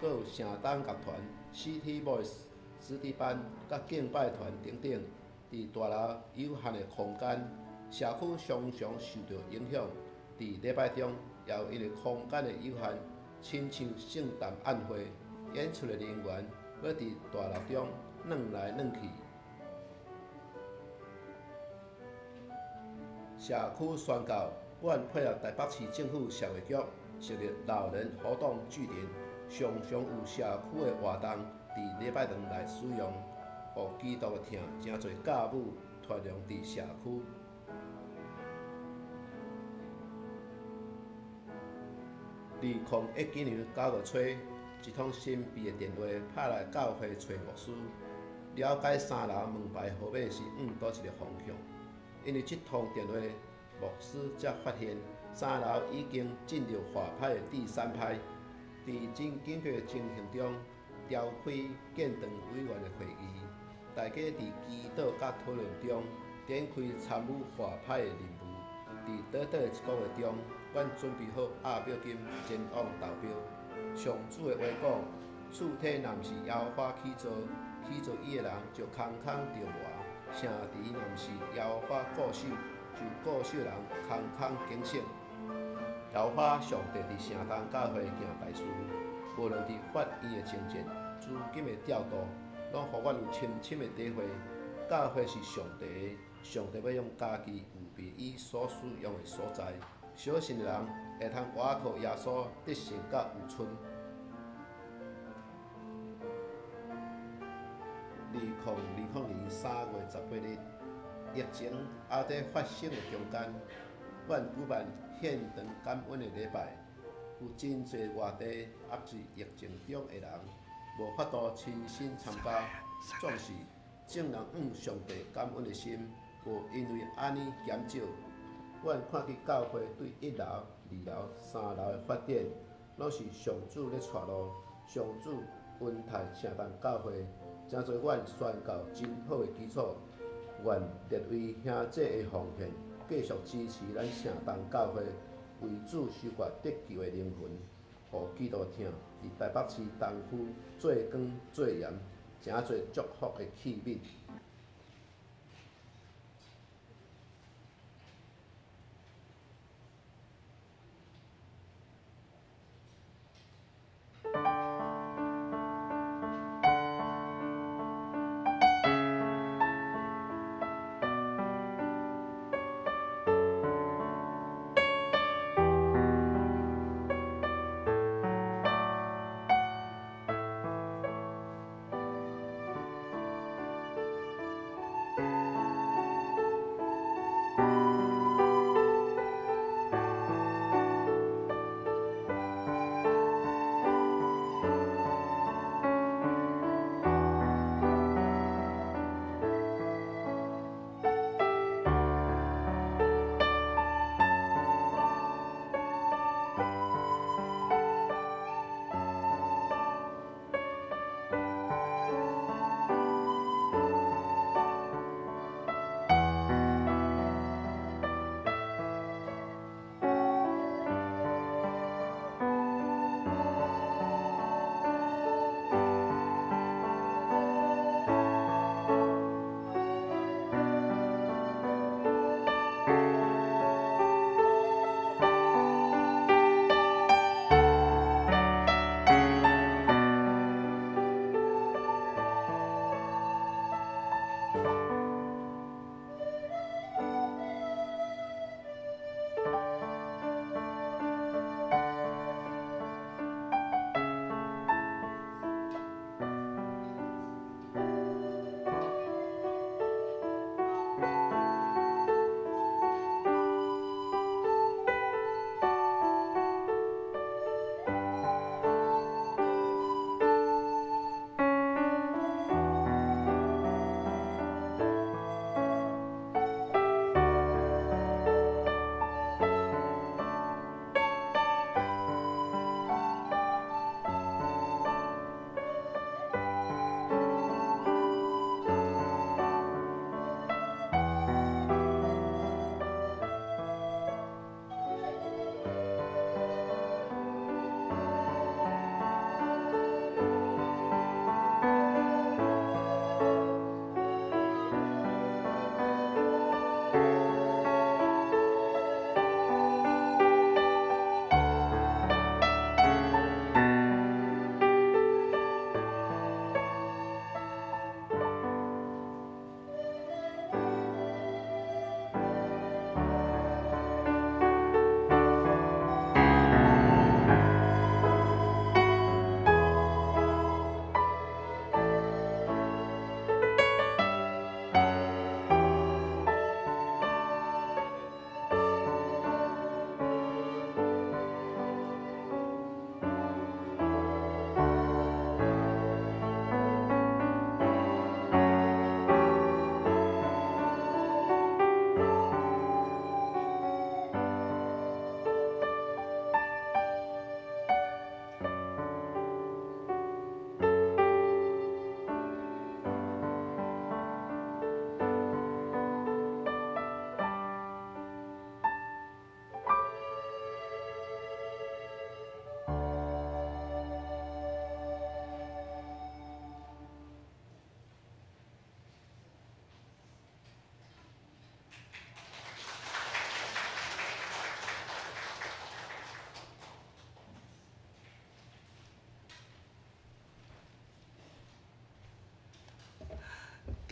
搁有圣东乐团、CT Voice、子弟班、甲敬拜团等等，伫大楼有限的空间，社区常常受到影响。伫礼拜中，也有因为空间的有限，亲像圣诞晚会，演出的人员要伫大楼中转来转去。社区宣告。阮配合台北市政府社会局设立老人活动据点，常常有社区的活动伫礼拜堂内使用，互基督的听真侪教母传扬伫社区。2019年9月初，一通神秘的电话拍来教会找牧师，了解3楼门牌号码是倒一个方向，因为这通电话。牧师才发现3楼已经进入华派的第3派。在真紧急的情形中，召开建堂委员的会议，大家在祈祷甲讨论中，展开参与华派的任务。在短短1个月中，阮准备好押表金前往投标。上主的话讲：厝体若毋是耶和华起造，起造伊的人就空空着活；城池若毋是耶和华固守，就固守人空空警醒。耶和华上帝伫圣东教会行大事，无论伫法院的情节、资金的调度，拢互阮有深深的体会。教会是上帝的，上帝要用家己有别伊所使用的所在。小信的人会通倚靠耶稣得胜甲有春。2020年3月18日。疫情还在发生的中间，阮举办献堂感恩的礼拜，有真侪外地压在疫情中的人，无法度亲身参加，总是正人向上帝感恩的心，无因为安尼减少。阮看见教会对1楼、2楼、3楼的发展，拢是上主咧带路，上主恩待圣东教会，真侪阮宣告真好的基础。愿列为兄弟的奉献，继续支持咱圣东教会，为主收割得救的灵魂，互基督听，伫台北市东区做光做盐，真侪祝福的器皿。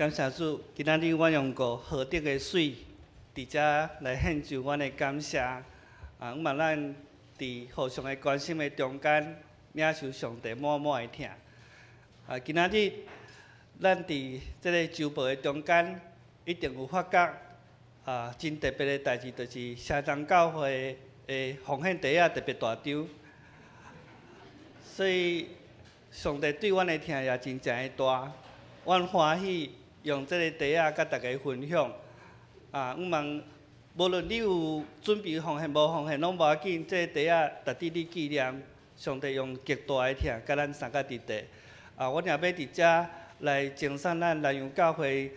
感谢主，今仔日我用过何德的水，伫遮来献上阮的感谢。阮望咱伫互相的关心的中间，领受上帝满满的疼。今仔日咱伫即个周报的中间，一定有发觉真特别的代志，就是社东教会的奉献地啊特别大张，所以上帝对阮的疼也真正的大。阮欢喜用即个地啊，甲大家分享。阮望无论你有准备奉献无奉献，拢无要紧。即个地啊，值得你纪念。上帝用极大的疼，甲咱三个伫地。我定要伫遮来赠送咱南洋教会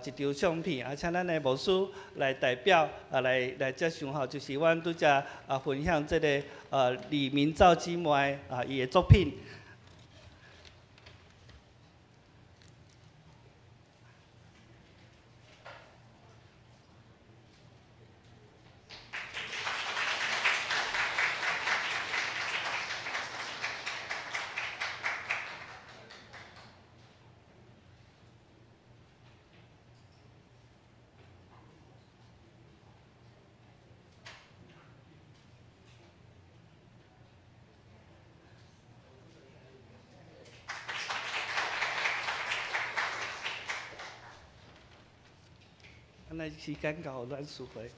一张相片，请咱的牧师来代表来接上吼，就是阮拄则分享即个李明照姊妹伊的作品。咱的时间到，咱收回。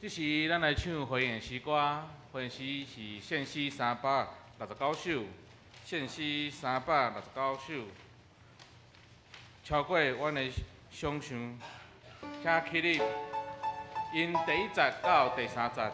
这是咱来唱回应诗歌，回应诗是献诗369首，献诗369首，超过阮的想象，请起立，因第1节到第3节。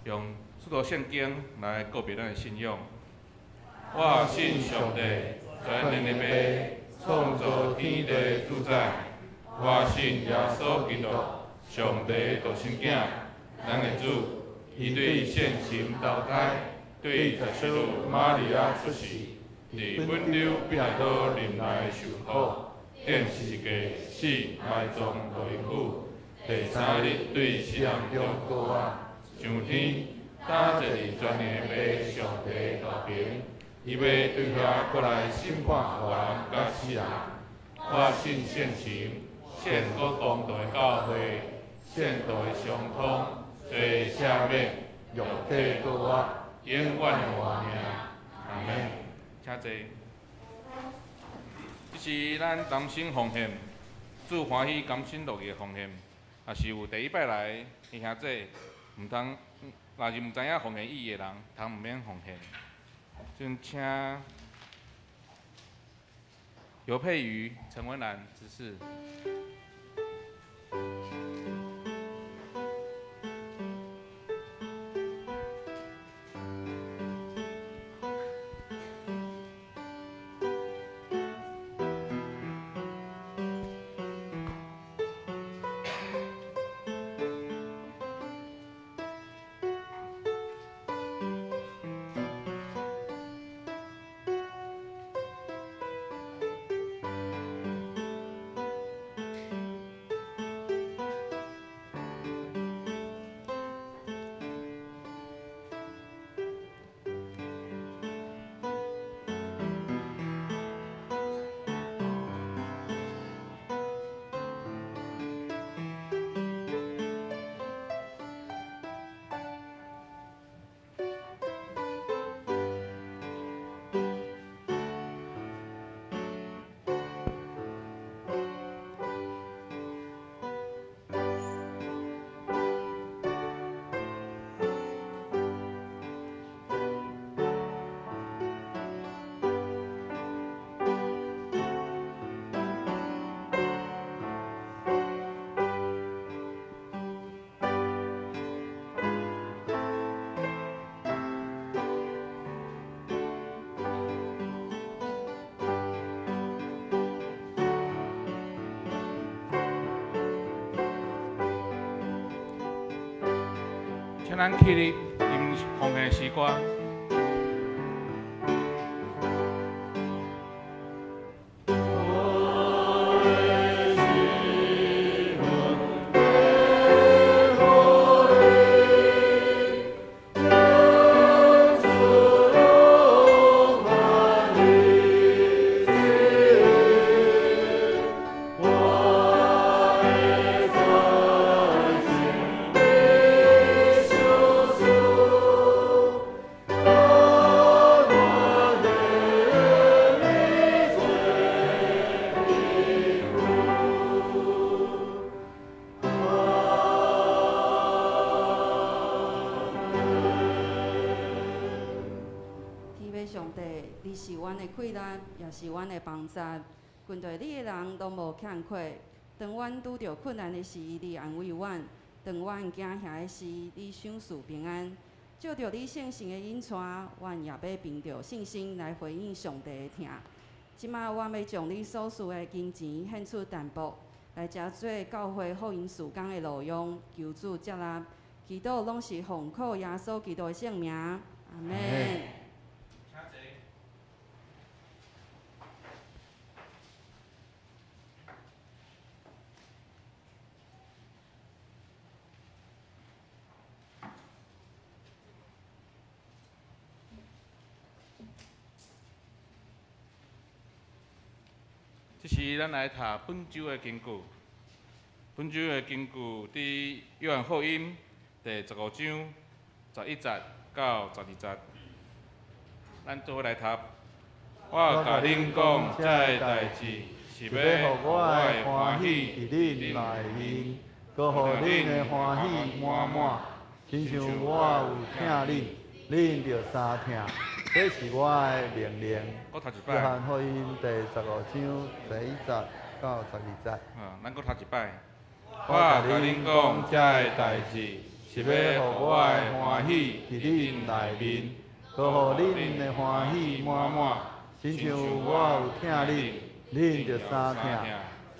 用许多圣经来告别咱的信仰。我信上帝，全能的爸，创造天地主宰。我信耶稣基督，上帝独生囝，咱的主，伊对圣神投胎，对十字路玛利亚出世，伫温柔比海岛林内受苦，顶世界死埋葬落阴府，第3日对死人中过活。上天打坐伫全能的爸上帝头前，伊要对遐过来审判活人甲死人。我信圣神，圣国公道的教会，圣道的相通，罪赦免，肉体过活，永远的活命。阿门。请坐。这是咱男生奉献，主欢喜甘心乐意的奉献，也是有第一摆来的兄弟。毋通，若是毋知影奉献意义的人，通毋免奉献。就请尤佩瑜、陈文兰执事。请咱起立吟奉献诗歌。也是阮的帮助，跟着你的人都无欠缺。当阮拄着困难的时，你安慰阮；当阮惊吓的时，你赏赐平安。借着你圣神的引带，阮也要凭着信心来回应上帝的听。即马阮要将你所赐的金钱献出淡薄，来遮做教会福音事工的路用，求主接纳。祈祷拢是奉靠耶稣基督的圣名，阿门。这是咱来读本周的经句。本周的经句伫约翰福音第15章11节到12节。咱做伙来读。我甲恁讲，这个代志是要互我的欢喜伫恁内面，搁互恁的欢喜满满，亲像我有听恁，恁着相听。这是我的命令。约翰福音第15章11节到12节。咱搁读一摆。我甲恁讲，这个代志是要互我的欢喜伫恁内面，搁互恁的欢喜满满，亲像我有听恁，恁着相听。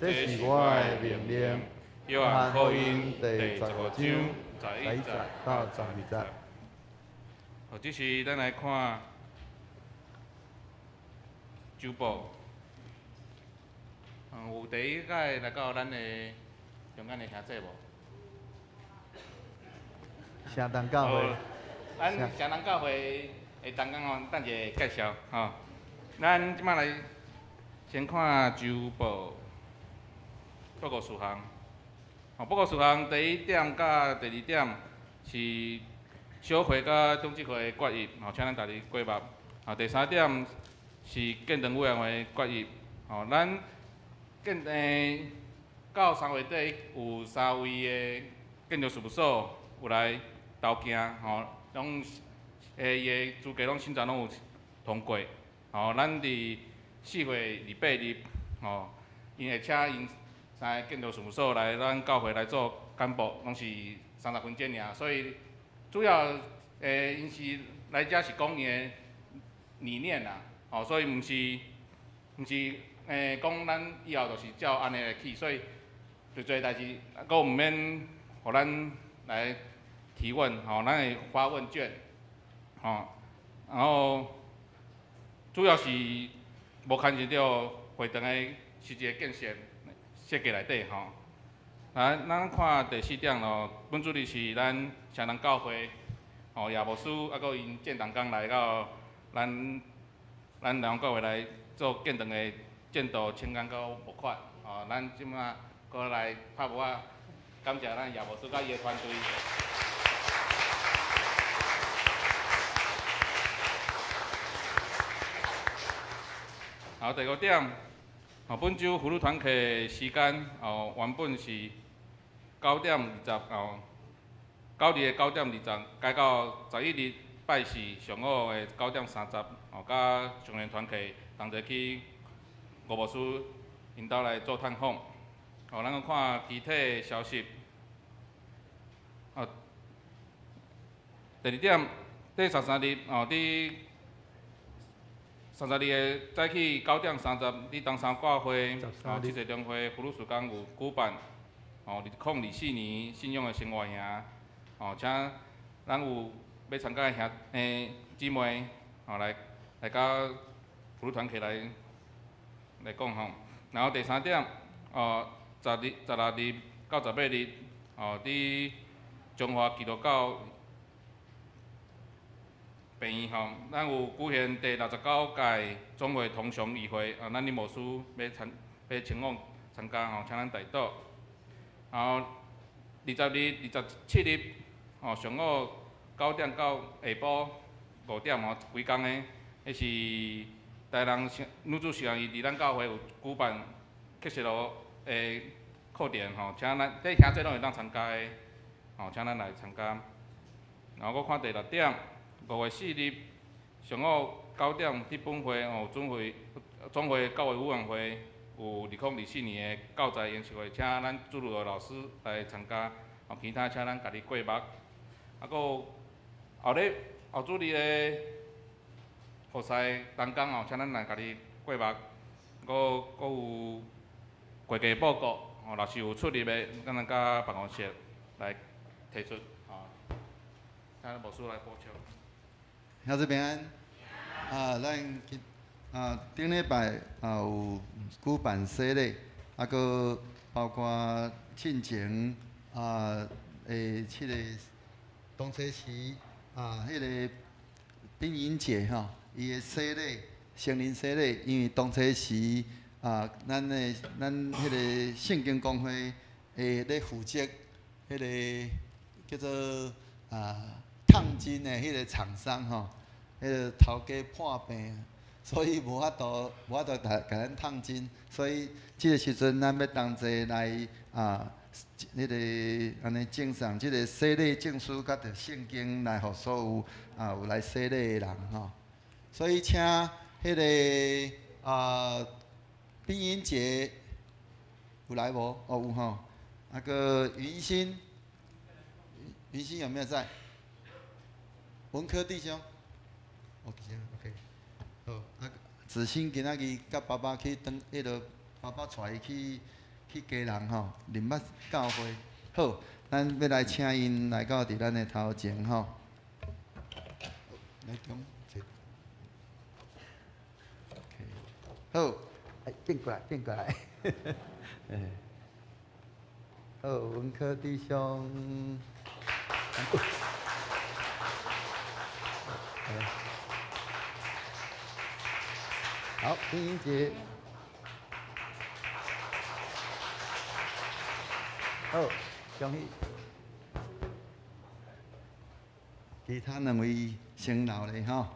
这是我的命令。约翰福音第15章11节到12节。这是咱来看。周报，有第一届来到咱的中间的兄弟无？城东教会。咱城东教会的同工哦，等者介绍吼。咱即摆来先看周报报告事项。报告事项第一点甲第二点是小会甲中执会的决议，请咱家己过目。第三点。是建堂委员会决议，咱到3月底有3位的建筑事务所有来投件，拢伊的资格拢审查拢有通过，咱伫4月28日，因会请因3个建筑事务所来咱教会来做干部，拢是30分钟尔，所以主要因是来遮是讲因的理念啦。所以毋是讲咱以后就是照安尼来去，所以最侪代志，阁毋免互咱来提问，咱会发问卷，然后主要是无牵涉到会堂的实际建设计内底咱看第4点咯，本主日是咱城东教会叶牧师阁因建堂工来到咱南教会来做建堂的建筑清工到募款，咱即马阁来拍幕仔，感谢咱叶牧师甲伊的团队。第5点，本周妇女团契时间原本是9点20，9日的9点20，改到11日拜四上午的9点30。甲上联团契同齐去吴牧师因兜来做探访，咱个看具体消息。第2点，第13日伫13日的早起9点30，伫东山教会积极中会妇女事工有举办2024年信仰的生活营，请咱有要参加的兄姊妹吼来甲福利团契来讲吼。然后第3点，16日到18日伫中华基督教病院吼，咱有举行第69届总会同乡议会，咱林牧师要前往参加吼，请咱代祷。然后20日、27日上午9点到下晡5点规工的，迄是台人女主圣伊伫咱教会有举办克什罗的课程吼，请咱这兄弟拢会当参加的，请咱来参加。然后我看第6点，5月4日上午9点伫本会总会教育委员会有2024年的教材研习会，请咱主路的老师来参加，其他请咱家己过目。搁后主日的佛赛同工请咱来家己过目。搁有会计报告若是有出入的，咱甲办公室来提出请牧师来补充。兄弟平安。咱顶礼拜有举办洗礼，搁包括庆前迄个东西时迄个冰饮节吼，伊的洗礼，成人洗礼，因为东西时咱迄个圣经公会咧负责迄个叫做烫金的迄个厂商吼，迄个头家破病，所以无法度甲咱烫金，所以即个时阵咱要同齐来迄个安尼赠送即个洗礼证书，甲着圣经来互所有有来洗礼的人吼。所以请迄个冰饮节有来无？有吼。个云心有没有在？文科弟兄 ，OK， 好。子欣今仔日甲爸爸去迄落，爸爸带伊去家人吼，林捌教会。好，咱要来请因来到伫咱的头前吼。来中坐。OK， 好。变过来。好，文科弟兄。好，冰莹姐。好，恭喜。其他2位先老的吼。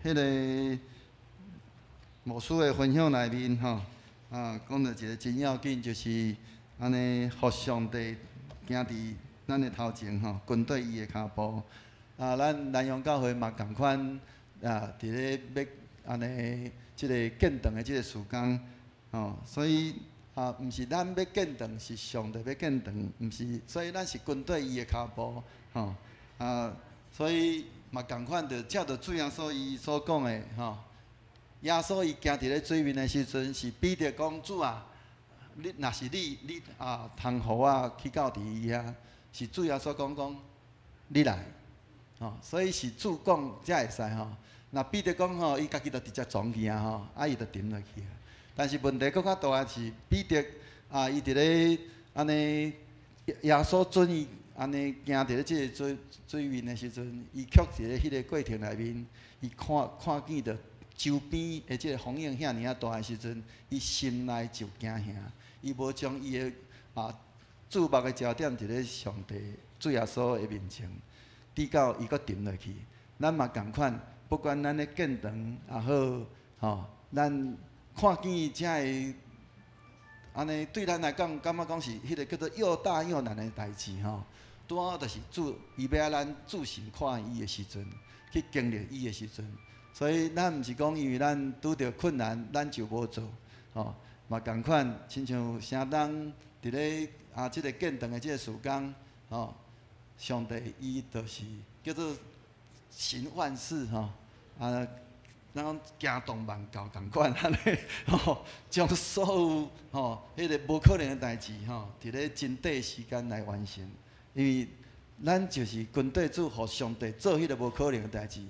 迄个牧师的分享内面吼，讲到一个真要紧，就是安尼，互上帝行伫咱的头前吼，跟对伊的脚步。咱南阳教会嘛共款，伫咧要安尼，即个建堂的即个时间，所以毋是咱要建堂，是上帝要建堂，毋是，所以咱是跟对伊的脚步，所以嘛共款着照着主耶稣伊所讲的耶稣伊行伫咧水面的时阵，是彼得讲主啊，若是你通互我去到伫伊遐，是主耶稣讲你来，所以是主讲才会使吼。若彼得讲伊家己就直接撞去伊就沉落去啊。但是问题搁较大的是彼得伊伫咧安尼耶稣准伊安尼行伫咧即个水面的时阵，伊却伫咧迄个过程内面，伊看见着周边的即个风影遐尔大的时阵，伊心内就惊吓，伊无将伊的注目的焦点伫咧上帝主耶稣的面前，直到伊搁沉落去。咱嘛共款，不管咱咧建堂也好，咱看见遮个安尼对咱来讲，感觉讲是迄个叫做又大又难的代志吼。拄好就是主，伊要咱注心看伊的时阵，去经历伊的时阵。所以咱毋是讲因为咱拄着困难，咱就无做，嘛共款，亲像相当伫咧即个建堂的即个时间，上帝伊就是叫做行万事咱讲行动万教共款安尼，将所有迄个无可能的代志伫咧真短时间来完成。因为咱就是军队主互上帝做迄个无可能的代志，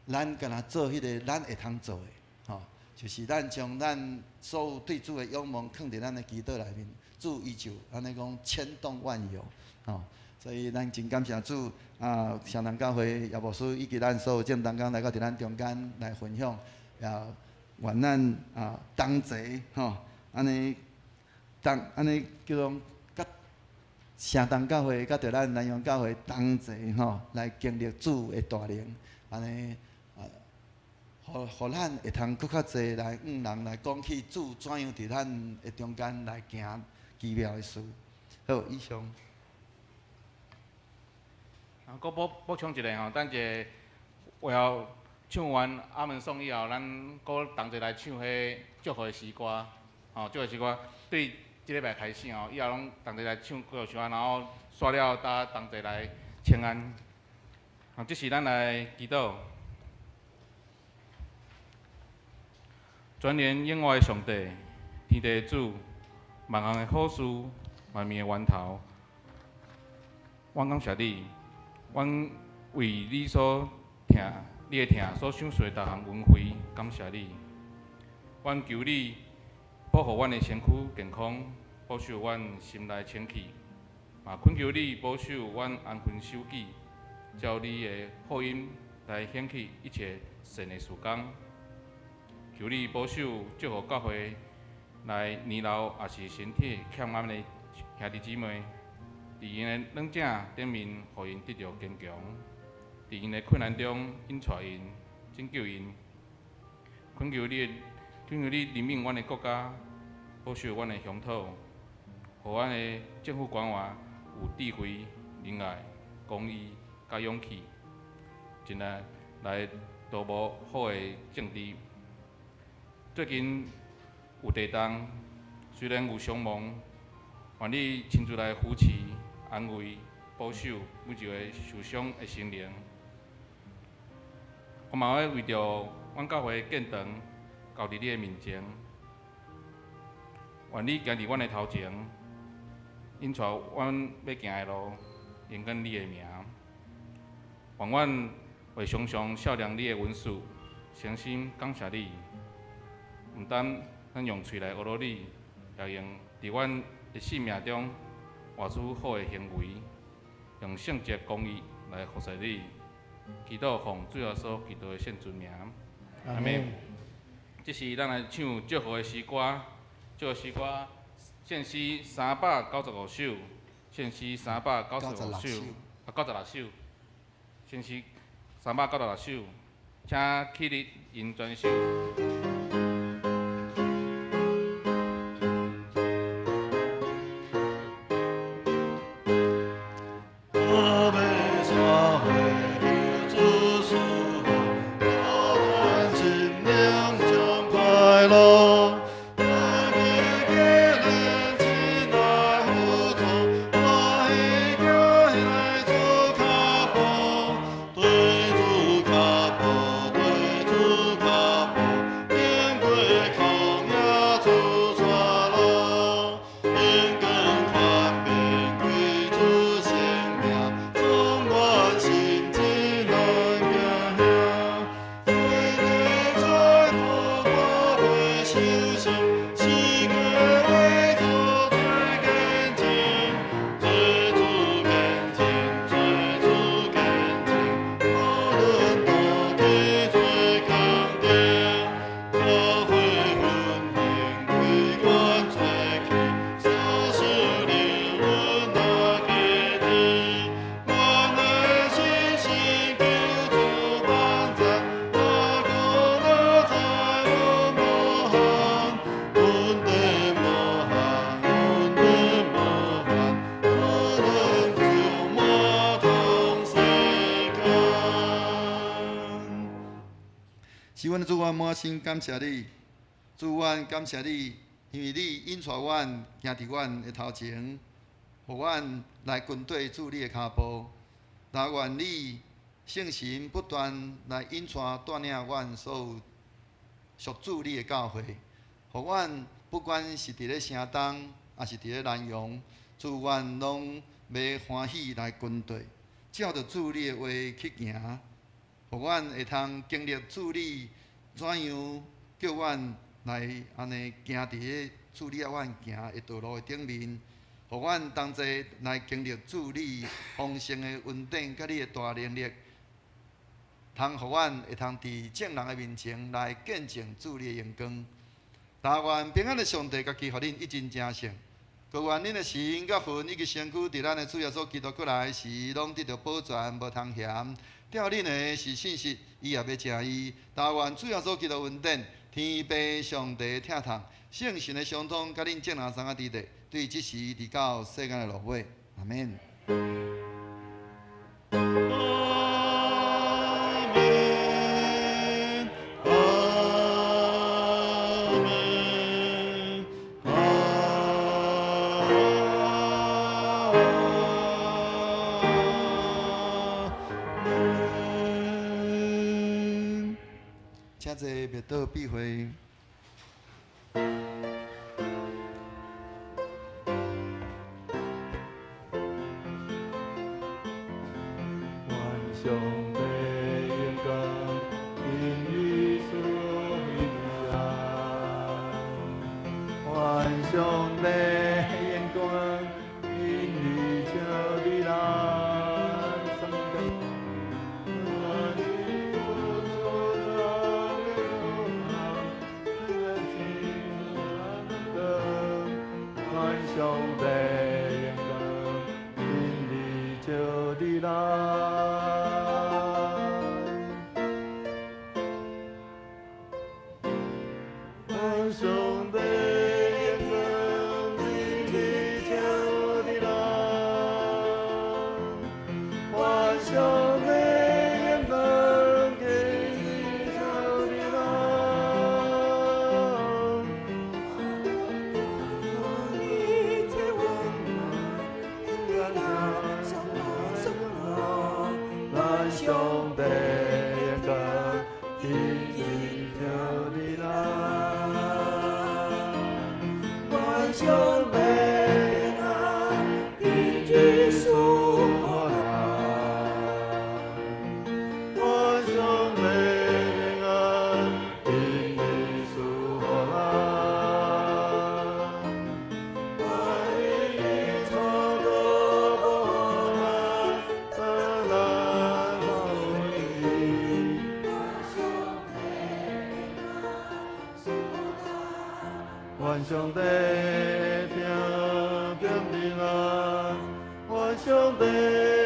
咱干那做迄个咱会通做的，吼，就是咱将咱所有对主的仰望放伫咱的祈祷内面，主依旧安尼讲千动万有，吼。所以咱真感谢主啊！城南教会也无师以及咱所有正当工来到伫咱中间来分享，也愿咱啊同齐吼，安尼叫做甲城东教会甲着咱南洋教会同齐吼，来经历主的大能，安尼啊，互咱会通搁较济来人来讲起主怎样伫咱的中间来行奇妙的事。好，以上。搁补充一个吼，等者话后唱完阿门颂以后，咱搁同齐来唱迄祝福的诗歌，吼，祝福诗歌对即礼拜开始吼，以后拢同齐来唱歌曲，然后煞了搭同齐来请安。啊，这是咱来祈祷。全能永活的上帝，天地的主，万行的好事，万面的源头，我感谢你。阮为你所听，你的听所享受的逐项恩惠，感谢你。阮求你保护阮的身躯健康，保守阮心内清气，嘛恳求你保守阮安分守己，照你的福音来显起一切善的事工。求你保守祝福教会来年老也是身体欠安的兄弟姊妹。伫因的软正顶面，互因得到坚强；伫因的困难中，引带因，拯救因。恳求你怜悯阮的国家，保守阮的乡土，互阮的政府官员有智慧、仁爱、公义、甲勇气，真来导无好的政治。最近有地震，虽然有伤亡，愿你亲自来扶持。安慰、保守每一个受伤的心灵。我嘛要为着阮教会建堂，交伫你的面前。愿你行伫阮的头前，引带阮要行的路，荣光你的名。愿阮会常常孝量你的恩赐，诚心感谢你。毋但咱用喙来学罗你，也用伫阮的生命中。活出好的行为，用圣洁公义来服侍你。祈祷奉最后所祈祷的圣尊名。阿门。这是咱来唱祝福的诗歌，祝福诗歌献诗395首，献诗395首，96首，献诗396首，请起立吟全首。是阮的主，阮满心感谢你，主，阮感谢你，因为你引带阮行伫阮的头前，互阮来军队主你的脚步。但愿你圣神不断来引带领阮所有属主你的教会，互阮不管是伫咧城东，还是伫咧南洋，主，阮拢要欢喜来军队，照着主你的话去行，互阮会通经历主你怎样叫阮来安尼行伫个主你要阮行的道路的顶面，互阮同齐来经历主你丰盛的恩典，甲你的大能力，通互阮会通伫众人的面前来见证主你的荣光。但愿平安的上帝家己互恁一真正胜。各愿恁的心、甲魂以及身躯，伫咱的主耶稣基督过来时，拢得到保全，无通嫌。吊恁的是信实，伊也要正义。但愿主耶稣基督恩典、天父上帝疼痛、圣神的相通，甲恁众人三个伫地，对即时直到世间的落尾。阿免。请坐，灭道闭会。愿上帝听见平安，愿上帝。